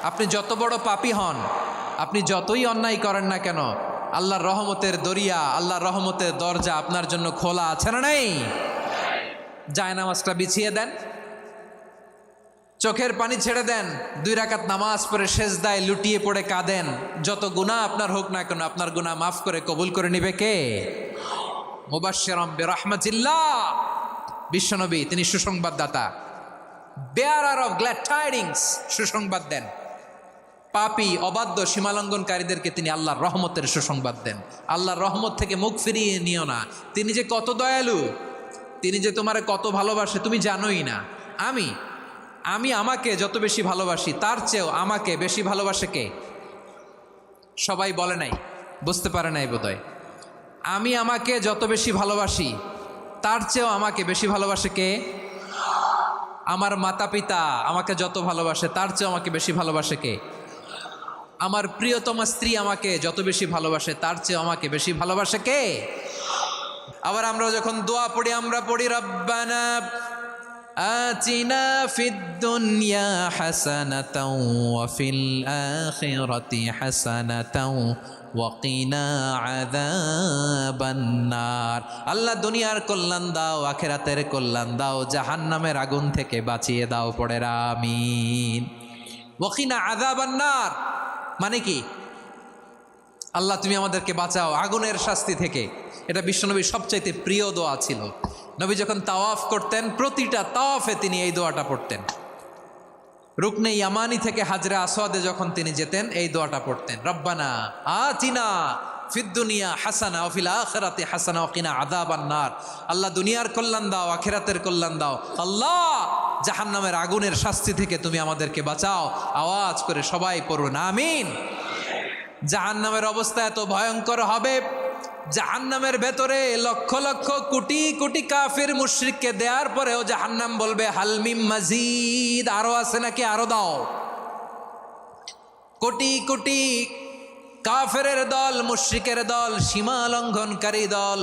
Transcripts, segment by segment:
আপনি যত বড় পাপী হন, আপনি যতই অন্যায় করেন না কেন, আল্লাহর রহমতের দরিয়া, আল্লাহর রহমতের দরজা আপনার জন্য খোলা আছে না নেই? জায়নামাজটা বিছিয়ে দেন, চোখের পানি ছেড়ে দেন, 2 রাকাত নামাজ পড়ে সেজদায় লুটিয়ে পড়ে কাঁদেন। যত গুনাহ আপনার হোক না কেন, আপনার গুনাহ মাফ করে কবুল করে নিবে কে? মুবাশশিরাম বিরহমাতিল্লাহ, বিশ্বনবী তিনি সুসংবাদদাতা, বেয়ারার অফ গ্ল্যাড টাইডিংস, সুসংবাদ দেন। পাপী অবাধ্য সীমালঙ্ঘনকারীদেরকে তিনি আল্লাহর রহমতের সুসংবাদ দেন। আল্লাহর রহমত থেকে মুখ ফিরিয়ে নিও না। তিনি যে কত দয়ালু, তিনি যে তোমারে কত ভালোবাসে তুমি জানোই না। আমি আমাকে যত বেশি ভালোবাসি তার চেয়েও আমাকে বেশি ভালোবাসে কে? সবাই বলে নাই, বুঝতে পারে নাই বোধহয়। আমি আমাকে যত বেশি ভালোবাসি তার চেয়েও আমাকে বেশি ভালোবাসে কে? আমার মাতা পিতা আমাকে যত ভালোবাসে তার চেয়েও আমাকে বেশি ভালোবাসে কে? আমার প্রিয়তমা স্ত্রী আমাকে যত বেশি ভালোবাসে তার চেয়েও আমাকে বেশি ভালোবাসে কে? আবার আমরা যখন দোয়া পড়ি, আমরা পড়ি রব্বানা আতিনা ফিদ দুনিয়া হাসানাতাও ওয়া ফিল আখিরাতি হাসানাতাও ওয়া কিনা আযাবান নার। আল্লাহ দুনিয়ার কল্যাণ দাও, আখিরাতের কল্যাণ দাও, জাহান্নামের আগুন থেকে বাঁচিয়ে দাও। পড়ে আমিন। ওয়া কিনা আযাবান নার মানে কি? আল্লাহ তুমি আমাদেরকে বাঁচাও আগুনের শাস্তি থেকে। এটা বিশ্বনবীর সবচাইতে প্রিয় দোয়া ছিল। নবী যখন তাওয়াফ করতেন, প্রতিটা তাওয়াফে তিনি এই দোয়াটা পড়তেন। রুকনে ইয়ামানি থেকে হাজরে আসওয়াদে যখন তিনি যেতেন, এই দোয়াটা পড়তেন, রব্বানা আতিনা ফিদ দুনিয়া হাসানা ওয়া ফিল আখিরাতি হাসানা ওয়া কিনা আযাবান নার। আল্লাহ দুনিয়ার কল্যাণ দাও, আখিরাতের কল্যাণ দাও। আল্লাহ জাহান্নামের আগুনের শাস্তি থেকে তুমি আমাদেরকে বাঁচাও। আওয়াজ করে সবাই পড়ুন আমিন। জাহান্নামের অবস্থা এত ভয়ঙ্কর হবে, জাহান্নামের ভেতরে লক্ষ লক্ষ কোটি কোটি কাফির মুশরিককে দেওয়ার পরেও জাহান্নাম বলবে হালমিম মাজিদ, আরো আছে নাকি, আরো দাও। কোটি কোটি কাফেরের দল, মুশরিকের দল, সীমা লঙ্ঘনকারী দল,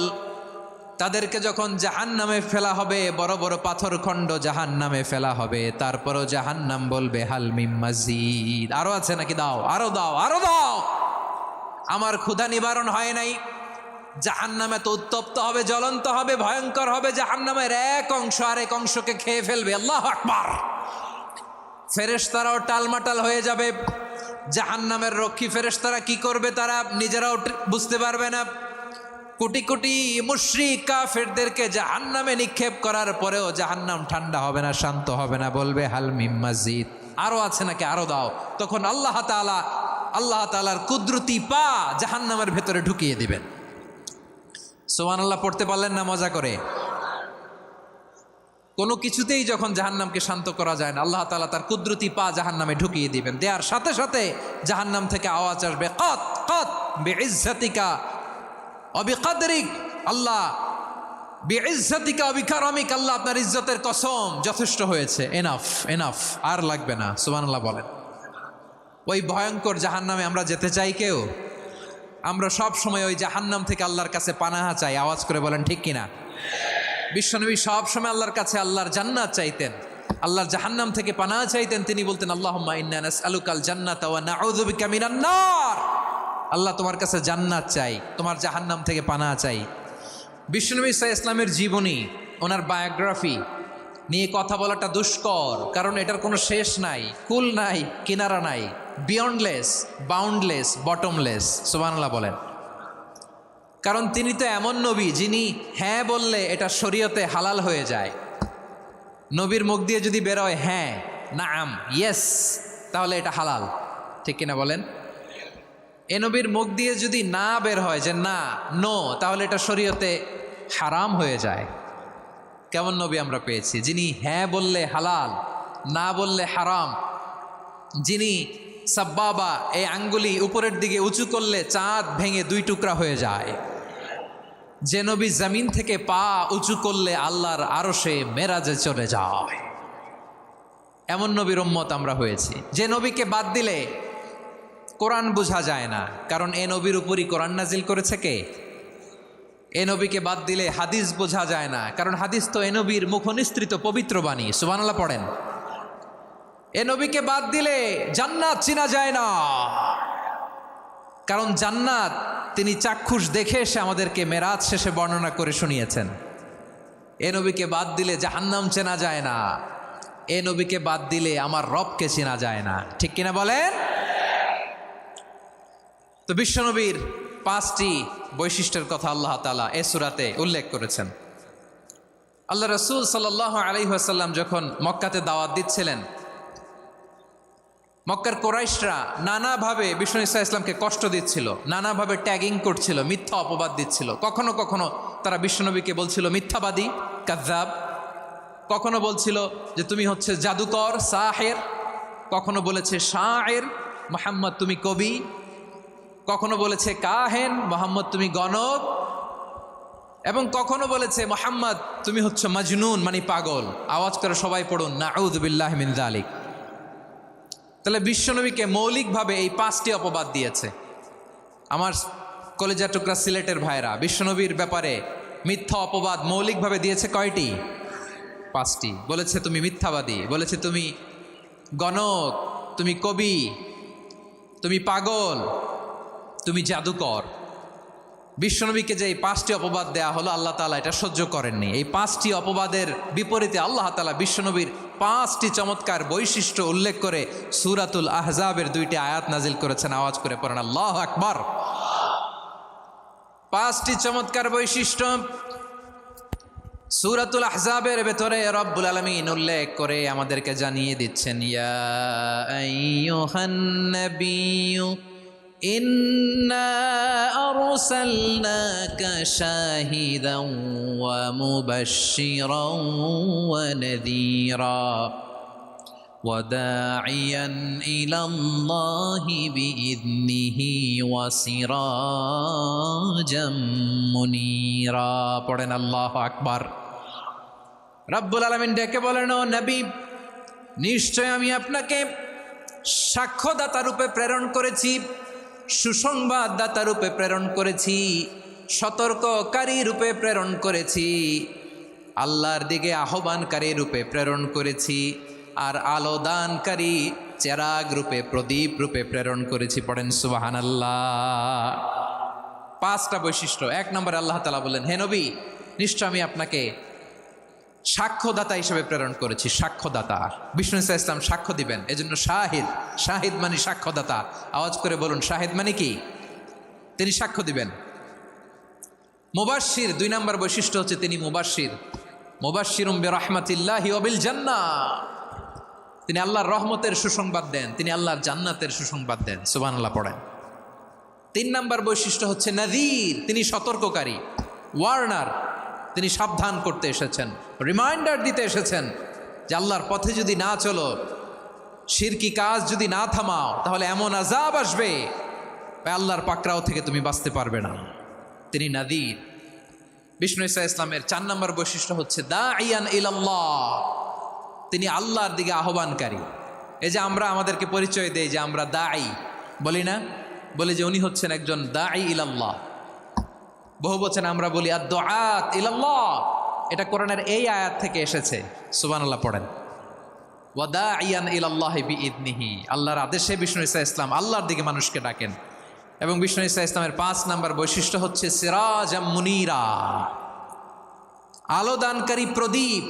তাদেরকে যখন জাহান্নামে ফেলা হবে, বড় বড় পাথরখণ্ড জাহান্নামে ফেলা হবে, তারপরও জাহান্নাম বলবে হালমিম মাজিদ, আরো আছে নাকি, দাও, আরো দাও, আরো দাও। আমার ক্ষুধা নিবারণ হয় নাই। জাহান্নামে তো উত্তপ্ত হবে, জ্বলন্ত হবে, ভয়ঙ্কর হবে। জাহান্নামের এক অংশ আরেক অংশকে খেয়ে ফেলবে। আল্লাহু আকবার। ফেরেশতারাও টালমাটাল হয়ে যাবে। জাহান্নামের রক্ষী ফেরেশতারা কি করবে তারা নিজেরাও বুঝতে পারবে না। কোটি কোটি মুশরিক কাফেরদেরকে জাহান্নামে নিক্ষেপ করার পরেও জাহান্নাম ঠান্ডা হবে না, শান্ত হবে না, বলবে হাল মিম মাজিদ, আরো আছে নাকি, আরো দাও। তখন আল্লাহ তাআলার কুদরতি পা জাহান্নামের ভেতরে ঢুকিয়ে দিবেন। সুবহানাল্লাহ পড়তে পারলেন না মজা করে? কোনো কিছুতেই যখন জাহান্নামকে শান্ত করা যায় না, আল্লাহ তাআলা তার কুদরতি পা জাহান্নামে ঢুকিয়ে দিবেন। দেওয়ার সাথে সাথে জাহান্নাম থেকে আওয়াজ আসবে, কত কত বিইজ্জাতিকা ওয়া বিকদরিক, আল্লাহ বিইজ্জাতিকা ওয়া বিকারামিক, আল্লাহ আপনার ইজ্জতের কসম, যথেষ্ট হয়েছে, এনাফ এনাফ, আর লাগবে না। সুবহানাল্লাহ বলেন। ওই ভয়ঙ্কর জাহান্নামে আমরা যেতে চাই কেউ? আমরা সব সময় ওই জাহান্নাম থেকে আল্লাহর কাছে পানাহা চাই। আওয়াজ করে বলেন ঠিক কিনা? বিশ্বনবী সব সময় আল্লাহর কাছে আল্লাহর জান্নাত চাইতেন, আল্লাহর জাহান্নাম থেকে পানাহা চাইতেন। তিনি বলতেন আল্লাহুম্মা ইন্না নাসআলুকাল জান্নাতা ওয়া নাউযু বিকা মিনান নার। আল্লাহ তোমার কাছে জান্নাত চাই, তোমার জাহান্নাম থেকে পানাহা চাই। বিশ্বনবী সাল্লাল্লাহু আলাইহি ইসলামের জীবনী, ওনার বায়োগ্রাফি নিয়ে কথা বলাটা দুষ্কর, কারণ এটার কোনো শেষ নাই, কুল নাই, কিনারা নাই, বিয়ন্ডলেস, বাউন্ডলেস, বটমলেস। সুবহানাল্লাহ বলেন। কারণ তিনি তো এমন নবী যিনি হ্যাঁ বললে এটা শরীয়তে হালাল হয়ে যায়। নবীর মুখ দিয়ে যদি বেরোয় হ্যাঁ, নাম, ইয়েস, তাহলে এটা হালাল, ঠিক কিনা বলেন? এ নবীর মুখ দিয়ে যদি না বের হয় যে না, নো, তাহলে এটা শরীয়তে হারাম হয়ে যায়। কেমন নবী আমরা পেয়েছি, যিনি হ্যাঁ বললে হালাল, না বললে হারাম, যিনি সাব্বাবা, এই আঙ্গুলি উপরের দিকে উঁচু করলে চাঁদ ভেঙে 2 টুকরা হয়ে যায়, যে নবী জমিন থেকে পা উঁচু করলে আল্লাহর আরশে মেরাজে চলে যায়, এমন নবীর উম্মত আমরা হয়েছি। যে নবীকে বাদ দিলে কোরআন বোঝা যায় না, কারণ এ নবীর উপরই কোরআন নাজিল করেছে কে? এ নবীকে বাদ দিলে হাদিস বোঝা যায় না, কারণ হাদিস তো এ নবীর মুখনিসৃত পবিত্র বাণী। সুবহানাল্লাহ পড়েন। এ নবীকে বাদ দিলে জান্নাত চিনা যায় না। কারণ জান্নাত তিনি চাক্ষুষ দেখে এসে আমাদেরকে মেরাজ শেষে বর্ণনা করে শুনিয়েছেন। এ নবীকে বাদ দিলে জাহান্নাম চেনা যায় না। এ নবীকে বাদ দিলে আমার রবকে চেনা যায় না। ঠিক কিনা বলেন? তো বিশ্বনবীর 5টি বৈশিষ্ট্যের কথা আল্লাহ তাআলা এ সূরাতে উল্লেখ করেছেন। আল্লাহ রাসূল সাল্লাল্লাহু আলাইহি ওয়াসাল্লাম যখন মক্কাতে দাওয়াত দিচ্ছিলেন, মক্কার কোরাইশরা নানাভাবে বিষ্ণু ঈসা ইসলামকে কষ্ট দিচ্ছিল, নানাভাবে ট্যাগিং করছিল, মিথ্যা অপবাদ দিচ্ছিল। কখনো কখনো তারা বিশ্বনবীকে বলছিল মিথ্যাবাদী, কাযযাব। কখনো বলছিল যে তুমি হচ্ছে জাদুকর, সাহের। কখনো বলেছে শায়ের, মুহাম্মদ তুমি কবি। কখনো বলেছে কাহেন, মুহাম্মদ তুমি গণক। এবং কখনো বলেছে মুহাম্মদ তুমি হচ্ছে মাজনুন, মানে পাগল। আওয়াজ করে সবাই পড়ুন নাউযু বিল্লাহি মিন যালিক। তাহলে বিশ্বনবীকে মৌলিকভাবে এই 5টি অপবাদ দিয়েছে। আমার কলেজা টুকরা সিলেটের ভাইরা, বিশ্বনবীর ব্যাপারে মিথ্যা অপবাদ মৌলিকভাবে দিয়েছে কয়টি? 5টি। বলেছে তুমি মিথ্যাবাদী, বলেছে তুমি গণক, তুমি কবি, তুমি পাগল, তুমি জাদুকর। বিশ্বনবীকে যে এই 5টি অপবাদ দেয়া হলো, আল্লাহ তাআলা এটা সহ্য করেননি। এই 5টি অপবাদের বিপরীতে আল্লাহ তাআলা বিশ্বনবীর 5টি চমৎকার বৈশিষ্ট্য উল্লেখ করে সূরাতুল আহজাবের 2টি আয়াত নাজিল করেছেন। আওয়াজ করে পড়েন আল্লাহু আকবার। 5টি চমৎকার বৈশিষ্ট্য সূরাতুল আহজাবের ভেতরে রব্বুল আলামিন উল্লেখ করে আমাদেরকে জানিয়ে দিচ্ছেন, ইয়া আইয়ুহান নাবিয়্যু ইন্না আরসালনাকা শাহিদান ওয়া মুবাশশিরান ওয়া নাযীরা ওয়া দাঈয়ান ইলাল্লাহি বিইذনিহি ওয়া সিরাজাম মুনীরা। পড়েন আল্লাহু আকবার। রব্বুল আলামিন ডেকে বলেন, ও নবী, নিশ্চয় আমি আপনাকে সাক্ষ্যদাতা রূপে প্রেরণ করেছি, সুসংবাদদাতা রূপে প্রেরণ করেছি, সতর্ককারী রূপে প্রেরণ করেছি, আল্লাহর দিকে আহ্বানকারী রূপে প্রেরণ করেছি, আর আলো দানকারী চেরাগ রূপে, প্রদীপ রূপে প্রেরণ করেছি। পড়েন সুবহানাল্লাহ। 5টা বৈশিষ্ট্য। 1 নম্বরে আল্লাহ তাআলা বলেন, হে নবী, নিশ্চয় আমি আপনাকে সাক্ষ্যদাতা হিসেবে প্রেরণ করেছি। সাক্ষ্যদাতা, বিষ্ণু ঈসা ইসলাম সাক্ষ্য দিবেন, এজন্য শাহিদ। শাহিদ মানে সাক্ষ্যদাতা। আওয়াজ করে বলুন শাহিদ মানে কি? তিনি সাক্ষ্য দিবেন। মুবাশশির, 2 নম্বর বৈশিষ্ট্য হচ্ছে তিনি মুবাশশির। মুবাশশিরুম বিরাহমাতিল্লাহি ওয়া বিল জান্নাহ। তিনি আল্লাহর রহমতের সুসংবাদ দেন, তিনি আল্লাহর জান্নাতের সুসংবাদ দেন। সুবহানাল্লাহ পড়েন। 3 নম্বর বৈশিষ্ট্য হচ্ছে নাযীর, তিনি সতর্ককারী, ওয়ার্নার। তিনি সাবধান করতে এসেছেন, রিমাইন্ডার দিতে এসেছেন যে আল্লাহর পথে যদি না চলো, শিরকি কাজ যদি না থামাও, তাহলে এমন আযাব আসবে আল্লাহর পাকড়াও থেকে তুমি বাঁচতে পারবে না। তিনি নাযীর। বিষ্ণু ঈসা ইসলামের 4 নম্বর বৈশিষ্ট্য হচ্ছে দাঈয়ান ইলাল্লাহ, তিনি আল্লাহর দিকে আহ্বানকারী। এই যে আমরা আমাদেরকে পরিচয় দেই যে আমরা দাঈ, বলি না? বলি যে উনি হচ্ছেন একজন দাঈ ইলাল্লাহ। বহু বচনে আমরা বলি আদ-দুআত ইলাল্লাহ। এটা কোরআনের এই আয়াত থেকে এসেছে। সুবহানাল্লাহ পড়েন। ওয়া দাঈয়ান ইলাল্লাহি বিইذনিহি, আল্লাহর আদেশে বিষ্ণু ঈসা ইসলাম আল্লাহর দিকে মানুষকে ডাকেন। এবং বিষ্ণু ঈসা ইসলামের 5 নম্বর বৈশিষ্ট্য হচ্ছে সিরাজাম মুনীরা, আলো দানকারী প্রদীপ,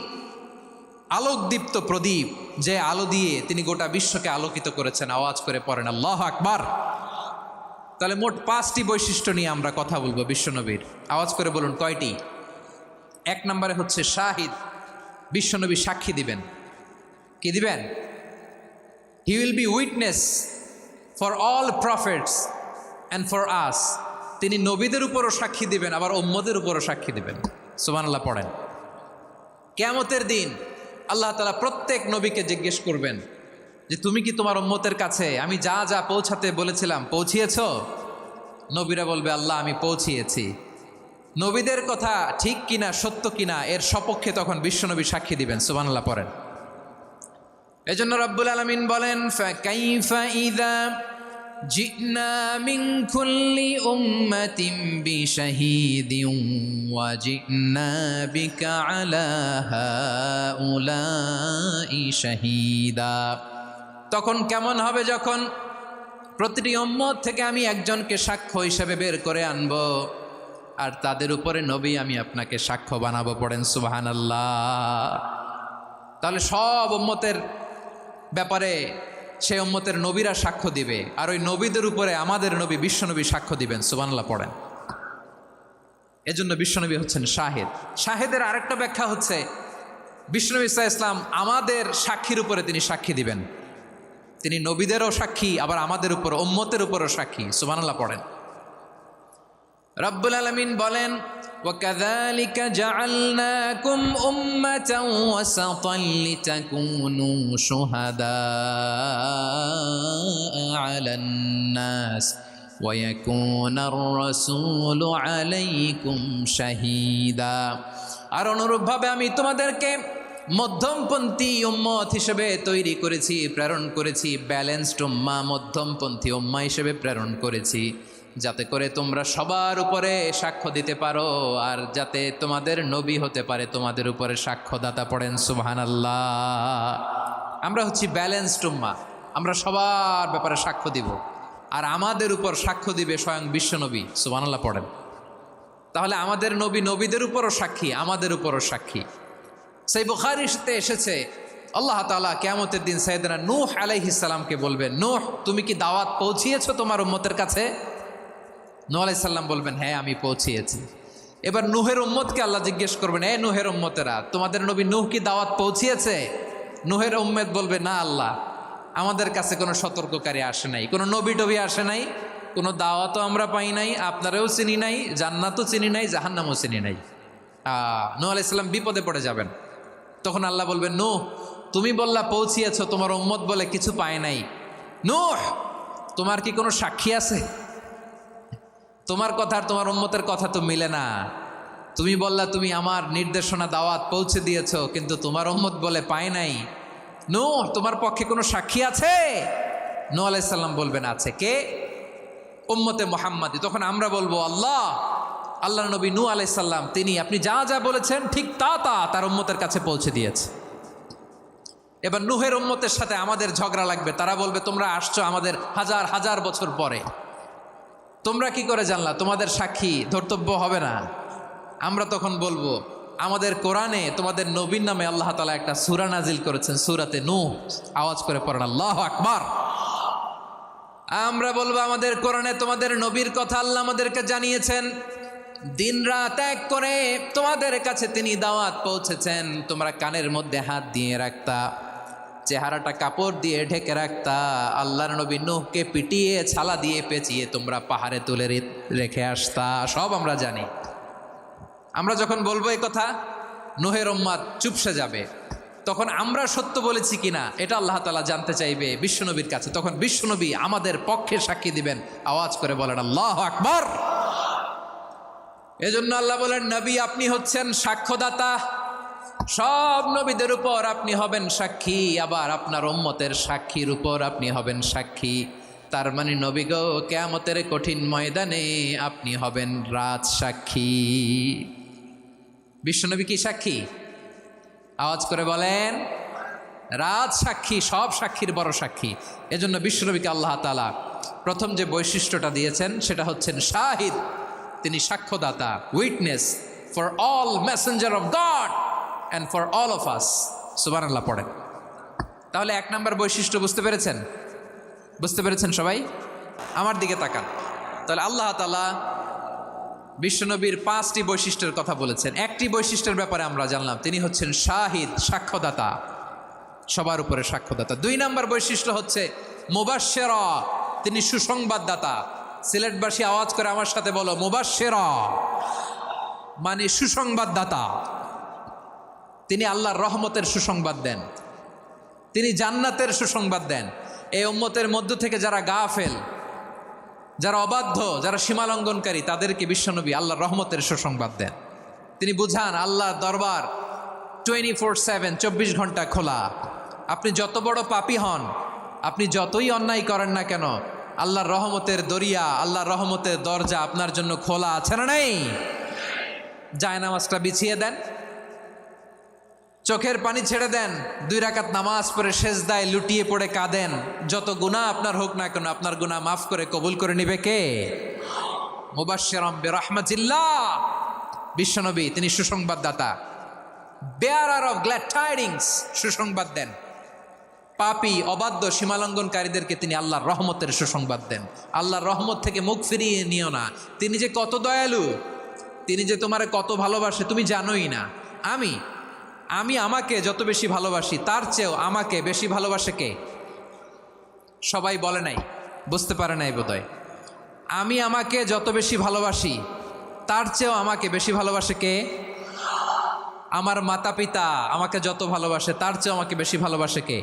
আলোকদীপ্ত প্রদীপ, যে আলো দিয়ে তিনি গোটা বিশ্বকে আলোকিত করেছেন। আওয়াজ করে পড়েন আল্লাহু আকবার। তাহলে মোট 5টি বৈশিষ্ট্য নিয়ে আমরা কথা বলবো বিশ্বনবীর। আওয়াজ করে বলুন কয়টি? 1 নম্বরে হচ্ছে শাহিদ, বিশ্বনবী সাক্ষী দিবেন। কি দিবেন? He will be witness for all prophets and for us. তিনি নবীদের উপরও সাক্ষী দিবেন, আবার উম্মতের উপরও সাক্ষী দিবেন। সুবহানাল্লাহ পড়েন। কিয়ামতের দিন আল্লাহ তাআলা প্রত্যেক নবীকে জিজ্ঞেস করবেন যে তুমি কি তোমার উম্মতের কাছে আমি যা যা পৌঁছাতে বলেছিলাম পৌঁছিয়েছ? নবীরা বলবে আল্লাহ আমি পৌঁছিয়েছি। নবীদের কথা ঠিক কিনা, সত্য কিনা, এর সপক্ষে তখন বিশ্বনবী সাক্ষী দিবেন। সুবহানাল্লাহ পড়েন। এজন্য রব্বুল আলামিন বলেন, ফাকাইফা ইযা জিনা মিন কুল্লি উম্মাতিন বিশাহীদিন ওয়া জিনা বিকা আলা হাউলাই শাহীদা। তখন কেমন হবে যখন প্রতিটি উম্মত থেকে আমি একজনকে সাক্ষ্য হিসেবে বের করে আনবো, আর তাদের উপরে নবী আমি আপনাকে সাক্ষ্য বানাবো। পড়েন সুবহানাল্লাহ। তাহলে সব উম্মতের ব্যাপারে সেই উম্মতের নবীরা সাক্ষ্য দিবে, আর ওই নবীদের উপরে আমাদের নবী বিশ্বনবী সাক্ষ্য দিবেন। সুবহানাল্লাহ পড়েন। এজন্য বিশ্বনবী হচ্ছেন শাহেদ। শাহেদের আরেকটা ব্যাখ্যা হচ্ছে বিশ্বনবী সাল্লাল্লাহু আলাইহি ওয়াসাল্লাম আমাদের সাক্ষীর উপরে তিনি সাক্ষী দিবেন। তিনি নবীদেরও সাক্ষী, আবার আমাদের উপর উম্মতের উপরও সাক্ষী। সুবহানাল্লাহ পড়েন। রব্বুল আলামিন বলেন, وَكَذَلِكَ جَعَلْنَاكُمْ أُمَّةً وَسَطًا لِتَكُونُوا شُهَدَاءَ عَلَى النَّاسِ وَيَكُونَ الرَّسُولُ عَلَيْكُمْ شَهِيدًا। আর অনুরূপভাবে আমি তোমাদেরকে মধ্যমপন্থী উম্মত হিসেবে তৈরি করেছি, প্রেরণ করেছি। ব্যালেন্সড উম্মাহ, মধ্যমপন্থী উম্মাহ হিসেবে প্রেরণ করেছি, যাতে করে তোমরা সবার উপরে সাক্ষ্য দিতে পারো, আর যাতে তোমাদের নবী হতে পারে তোমাদের উপরে সাক্ষ্যদাতা। পড়েন সুবহানাল্লাহ। আমরা হচ্ছি ব্যালেন্সড উম্মাহ, আমরা সবার ব্যাপারে সাক্ষ্য দিব, আর আমাদের উপর সাক্ষ্য দিবে স্বয়ং বিশ্বনবী। সুবহানাল্লাহ পড়েন। তাহলে আমাদের নবী নবীদের উপরও সাক্ষী, আমাদের উপরও সাক্ষী। সেই বুখারীতে এসেছে আল্লাহ তাআলা কিয়ামতের দিন সাইয়েদনা নূহ আলাইহিস সালামকে বলবেন, নূহ তুমি কি দাওয়াত পৌঁছিয়েছো তোমার উম্মতের কাছে? নূহ আলাইহিস সালাম বলবেন, হ্যাঁ আমি পৌঁছিয়েছি। এবার নূহের উম্মতকে আল্লাহ জিজ্ঞেস করবেন, এ নূহের উম্মতেরা, তোমাদের নবী নূহ কি দাওয়াত পৌঁছিয়েছে? নূহের উম্মত বলবে, না আল্লাহ, আমাদের কাছে কোনো সতর্ককারী আসে নাই, কোনো নবী টবি আসে নাই, কোনো দাওয়াতও আমরা পাই নাই, আপনারাও চিনি নাই, জান্নাতও চিনি নাই, জাহান্নামও চিনি নাই। নূহ আলাইহিস সালাম বিপদে পড়ে যাবেন। তখন আল্লাহ বলবেন, নূহ তুমি বললা পৌঁছিয়েছ, তোমার উম্মত বলে কিছু পায় নাই। নূহ তোমার কি কোনো সাক্ষী আছে? তোমার কথা আর তোমার উম্মতের কথা তো মিলে না। তুমি বললা তুমি আমার নির্দেশনা দাওয়াত পৌঁছে দিয়েছ, কিন্তু তোমার উম্মত বলে পায় নাই। নূহ তোমার পক্ষে কোনো সাক্ষী আছে? নূহ আলাইহিস সালাম বলবেন, আছে। কে? উম্মতে মুহাম্মাদি। তখন আমরা বলবো, আল্লাহ নবী নূহ আলাইহিস সালাম তিনি আপনি যা যা বলেছেন ঠিক তা তার উম্মতের কাছে পৌঁছে দিয়েছে। এবার নূহের উম্মতের সাথে আমাদের ঝগড়া লাগবে। তারা বলবে, তোমরা আসছো আমাদের হাজার হাজার বছর পরে, তোমরা কি করে জানলা? তোমাদের সাক্ষী ধর্তব্য হবে না। আমরা তখন বলবো, আমাদের কোরআনে তোমাদের নবীর নামে আল্লাহ তাআলা একটা সূরা নাজিল করেছেন, সূরাতে নূহ। আওয়াজ করে পড়েন আল্লাহু আকবার। আমরা বলবো, আমাদের কোরআনে তোমাদের নবীর কথা আল্লাহ আমাদেরকে জানিয়েছেন, দিন রাত এক করে তোমাদের কাছে তিনি দাওয়াত পৌঁছেছেন। তোমরা কানের মধ্যে হাত দিয়ে রাখতা, চেহারাটা কাপড় দিয়ে ঢেকে রাখতা, আল্লাহর নবী নূহকে পিটিয়ে ছালা দিয়ে পেঁচিয়ে তোমরা পাহাড়ে তুলে রেখে আসতা। সব আমরা জানি। আমরা যখন বলবো এই কথা, নূহের উম্মত চুপসে যাবে। তখন আমরা সত্য বলেছি কিনা এটা আল্লাহ তাআলা জানতে চাইবে বিশ্বনবীর কাছে। তখন বিশ্বনবী আমাদের পক্ষে সাক্ষী দিবেন। আওয়াজ করে বলেন আল্লাহু আকবার। এজন্য আল্লাহ বলেন, নবী আপনি হচ্ছেন সাক্ষ্যদাতা, সব নবীদের উপর আপনি হবেন সাক্ষী, আবার আপনার উম্মতের সাক্ষীর উপর আপনি হবেন সাক্ষী। তার মানে নবী গো, কিয়ামতের কঠিন ময়দানে আপনি হবেন রাজ সাক্ষী। বিশ্বনবী কি সাক্ষী? আওয়াজ করে বলেন, রাজ সাক্ষী, সব সাক্ষীর বড় সাক্ষী। এজন্য বিশ্বনবীকে আল্লাহ তাআলা প্রথম যে বৈশিষ্ট্যটা দিয়েছেন সেটা হচ্ছেন শাহিদ। তিনি সাক্ষ্যদাতা, witness for all messenger of God and for all of us. সুবহানাল্লাহ পড়েন। তাহলে এক নাম্বার বৈশিষ্ট্য বুঝতে পেরেছেন? বুঝতে পেরেছেন সবাই? আমার দিকে তাকান। তাহলে আল্লাহ তাআলা বিশ্বনবীর 5টি বৈশিষ্ট্যের কথা বলেছেন। একটি বৈশিষ্ট্যের ব্যাপারে আমরা জানলাম, তিনি হচ্ছেন শাহিদ, সাক্ষ্যদাতা, সবার উপরে সাক্ষ্যদাতা। 2 নাম্বার বৈশিষ্ট্য হচ্ছে মুবাশশিরা, তিনি সুসংবাদদাতা। সিলেটবাসী আওয়াজ করে আমার সাথে বলো, মুবাশশিরা মানে সুসংবাদদাতা। তিনি আল্লাহর রহমতের সুসংবাদ দেন, তিনি জান্নাতের সুসংবাদ দেন। এই উম্মতের মধ্য থেকে যারা গাফেল, যারা অবাধ্য, যারা সীমালঙ্ঘনকারী, তাদেরকে বিশ্বনবী আল্লাহর রহমতের সুসংবাদ দেন। তিনি বুঝান আল্লাহর দরবার 24/7, 24 ঘন্টা খোলা। আপনি যত বড় পাপী হন, আপনি যতই অন্যায় করেন না কেন, আল্লাহর রহমতের দরিয়া, আল্লাহর রহমতের দরজা আপনার জন্য খোলা আছে না নেই? জায়নামাজটা বিছিয়ে দেন, চোখের পানি ছেড়ে দেন, 2 রাকাত নামাজ পড়ে সেজদায় লুটিয়ে পড়ে কাঁদেন। যত গুনাহ আপনার হোক না কেন, আপনার গুনাহ মাফ করে কবুল করে নিবে কে? মুবাশশিরাম বিরহমাতিল্লাহ, বিশ্বনবী তিনি সুসংবাদদাতা, বেয়ারার অফ গ্ল্যাড টাইডিংস, সুসংবাদ দেন। পাপী অবাধ্য সীমালঙ্ঘনকারীদেরকে তিনি আল্লাহর রহমতের সুসংবাদ দেন। আল্লাহর রহমত থেকে মুখ ফিরিয়ে নিও না। তিনি যে কত দয়ালু, তিনি যে তোমারে কত ভালোবাসে তুমি জানোই না। আমি আমাকে যত বেশি ভালোবাসি তার চেয়েও আমাকে বেশি ভালোবাসে কে? সবাই বলে নাই, বুঝতে পারে নাই বোধহয়। আমি আমাকে যত বেশি ভালোবাসি তার চেয়েও আমাকে বেশি ভালোবাসে কে? আমার মাতা পিতা আমাকে যত ভালোবাসে তার চেয়েও আমাকে বেশি ভালোবাসে কে?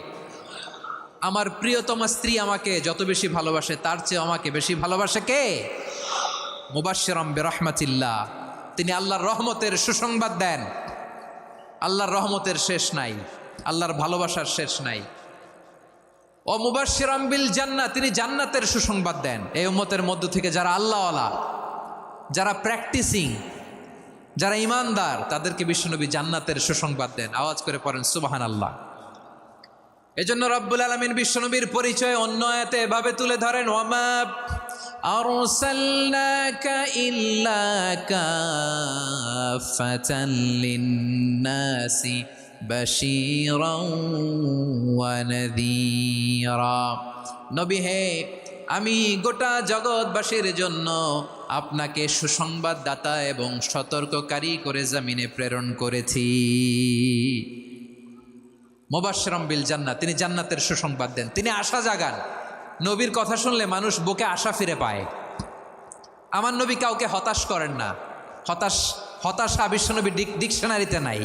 আমার প্রিয়তমা স্ত্রী আমাকে যত বেশি ভালোবাসে তার চেয়েও আমাকে বেশি ভালোবাসে কে? মুবাশশিরাম বিরহমাতিল্লাহ, তিনি আল্লাহর রহমতের সুসংবাদ দেন। আল্লাহর রহমতের শেষ নাই, আল্লাহর ভালোবাসার শেষ নাই। ও মুবাশশিরাম বিল জান্নাহ, তিনি জান্নাতের সুসংবাদ দেন। এই উম্মতের মধ্য থেকে যারা আল্লাহওয়ালা, যারা প্র্যাকটিসিং, যারা ইমানদার, তাদেরকে বিশ্বনবী জান্নাতের সুসংবাদ দেন। আওয়াজ করে পড়েন সুবহানাল্লাহ। এজন্য রব্বুল আলামিন বিশ্বনবীর পরিচয় অন্য আয়াতে এভাবে তুলে ধরেন, ওয়ামা আরসালনাকা ইল্লা কাফাতান লিন্নাসি বাশীরাও ওয়া নাযীরা। নবী হে, আমি গোটা জগৎবাসীর জন্য আপনাকে সুসংবাদদাতা এবং সতর্ককারী করে জমিনে প্রেরণ করেছি। মুবাশশিরাম বিল জান্নাহ, তিনি জান্নাতের সুসংবাদ দেন, তিনি আশা জাগান। নবীর কথা শুনলে মানুষ বুকে আশা ফিরে পায়। আমার নবী কাউকে হতাশ করেন না। হতাশা বিশ্বনবীর ডিকশনারিতে নাই।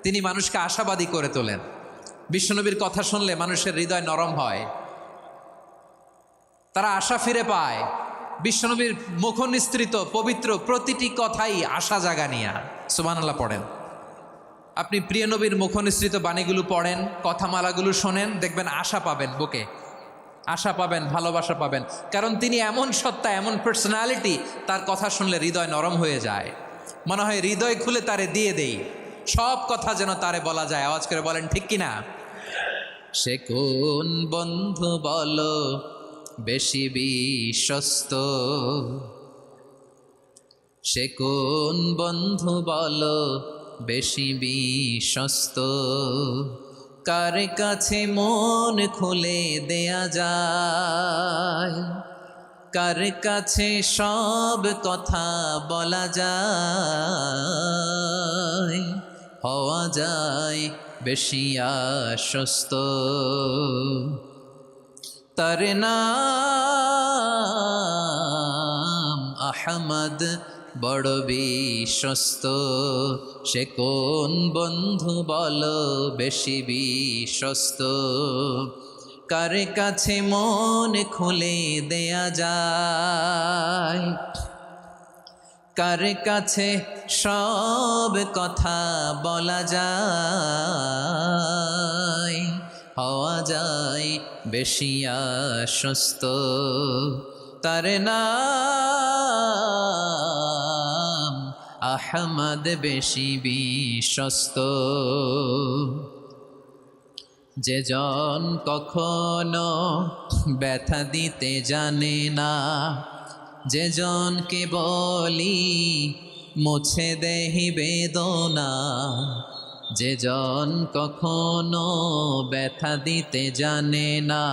তিনি মানুষকে আশাবাদী করে তোলেন। বিশ্বনবীর কথা শুনলে মানুষের হৃদয় নরম হয়, তারা আশা ফিরে পায়। বিশ্বনবীর মুখ নিঃসৃত পবিত্র প্রতিটি কথাই আশা জাগানিয়া। সুবহানাল্লাহ পড়েন। আপনি প্রিয় নবীর মুখ নিঃসৃত বাণীগুলো পড়েন, কথামালাগুলো শোনেন, দেখবেন আশা পাবেন, বুকে আশা পাবেন, ভালোবাসা পাবেন। কারণ তিনি এমন সত্তা, এমন পার্সোনালিটি, তার কথা শুনলে হৃদয় নরম হয়ে যায়। মনে হয় হৃদয় খুলে তারে দিয়ে দেই, সব কথা যেন তারে বলা যায়। আওয়াজ করে বলেন ঠিক কিনা? সে কোন বন্ধু বলো বেশি বিশ্বস্ত, সে কোন বন্ধু বলো বেশি বিশ্বস্ত, কার কাছে মন খুলে দেয়া যায়, কার কাছে সব কথা বলা যায়, হওয়া যায় বেশি আশ্বস্ত। তার নাম আহমদ, বড় বিশ্বস্ত। সে কোন বন্ধু বলো বেশি বিশ্বস্ত, কার কাছে মন খুলে দেয়া যায়, কার কাছে সব কথা বলা যায়, হওয়া যায় বেশি আশ্বস্ত। তার নাম আহমদ, বেশি বিশ্বস্ত। যে জন কখনো ব্যথা দিতে জানে না, যে জনকে বলি মুছে দেহি বেদনা, যে জন কখনো ব্যথা দিতে জানে না,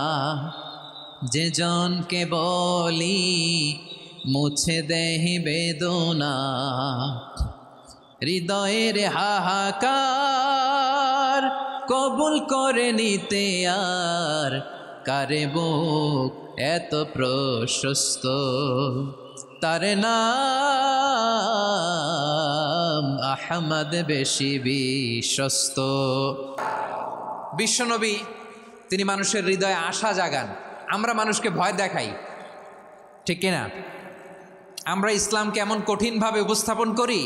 যে জনকে বলি মুছে দেহি বেদনা, হৃদয়ের হাহাকার কবুল করে নিতে আর কারে বুক এত প্রশস্ত। তার নাম আহমদ, বেশি বিশ্বস্ত। বিশ্বনবী তিনি মানুষের হৃদয়ে আশা জাগান। আমরা মানুষকে ভয় দেখাই, ঠিক কিনা? আমরা ইসলামকে এমন কঠিনভাবে উপস্থাপন করি,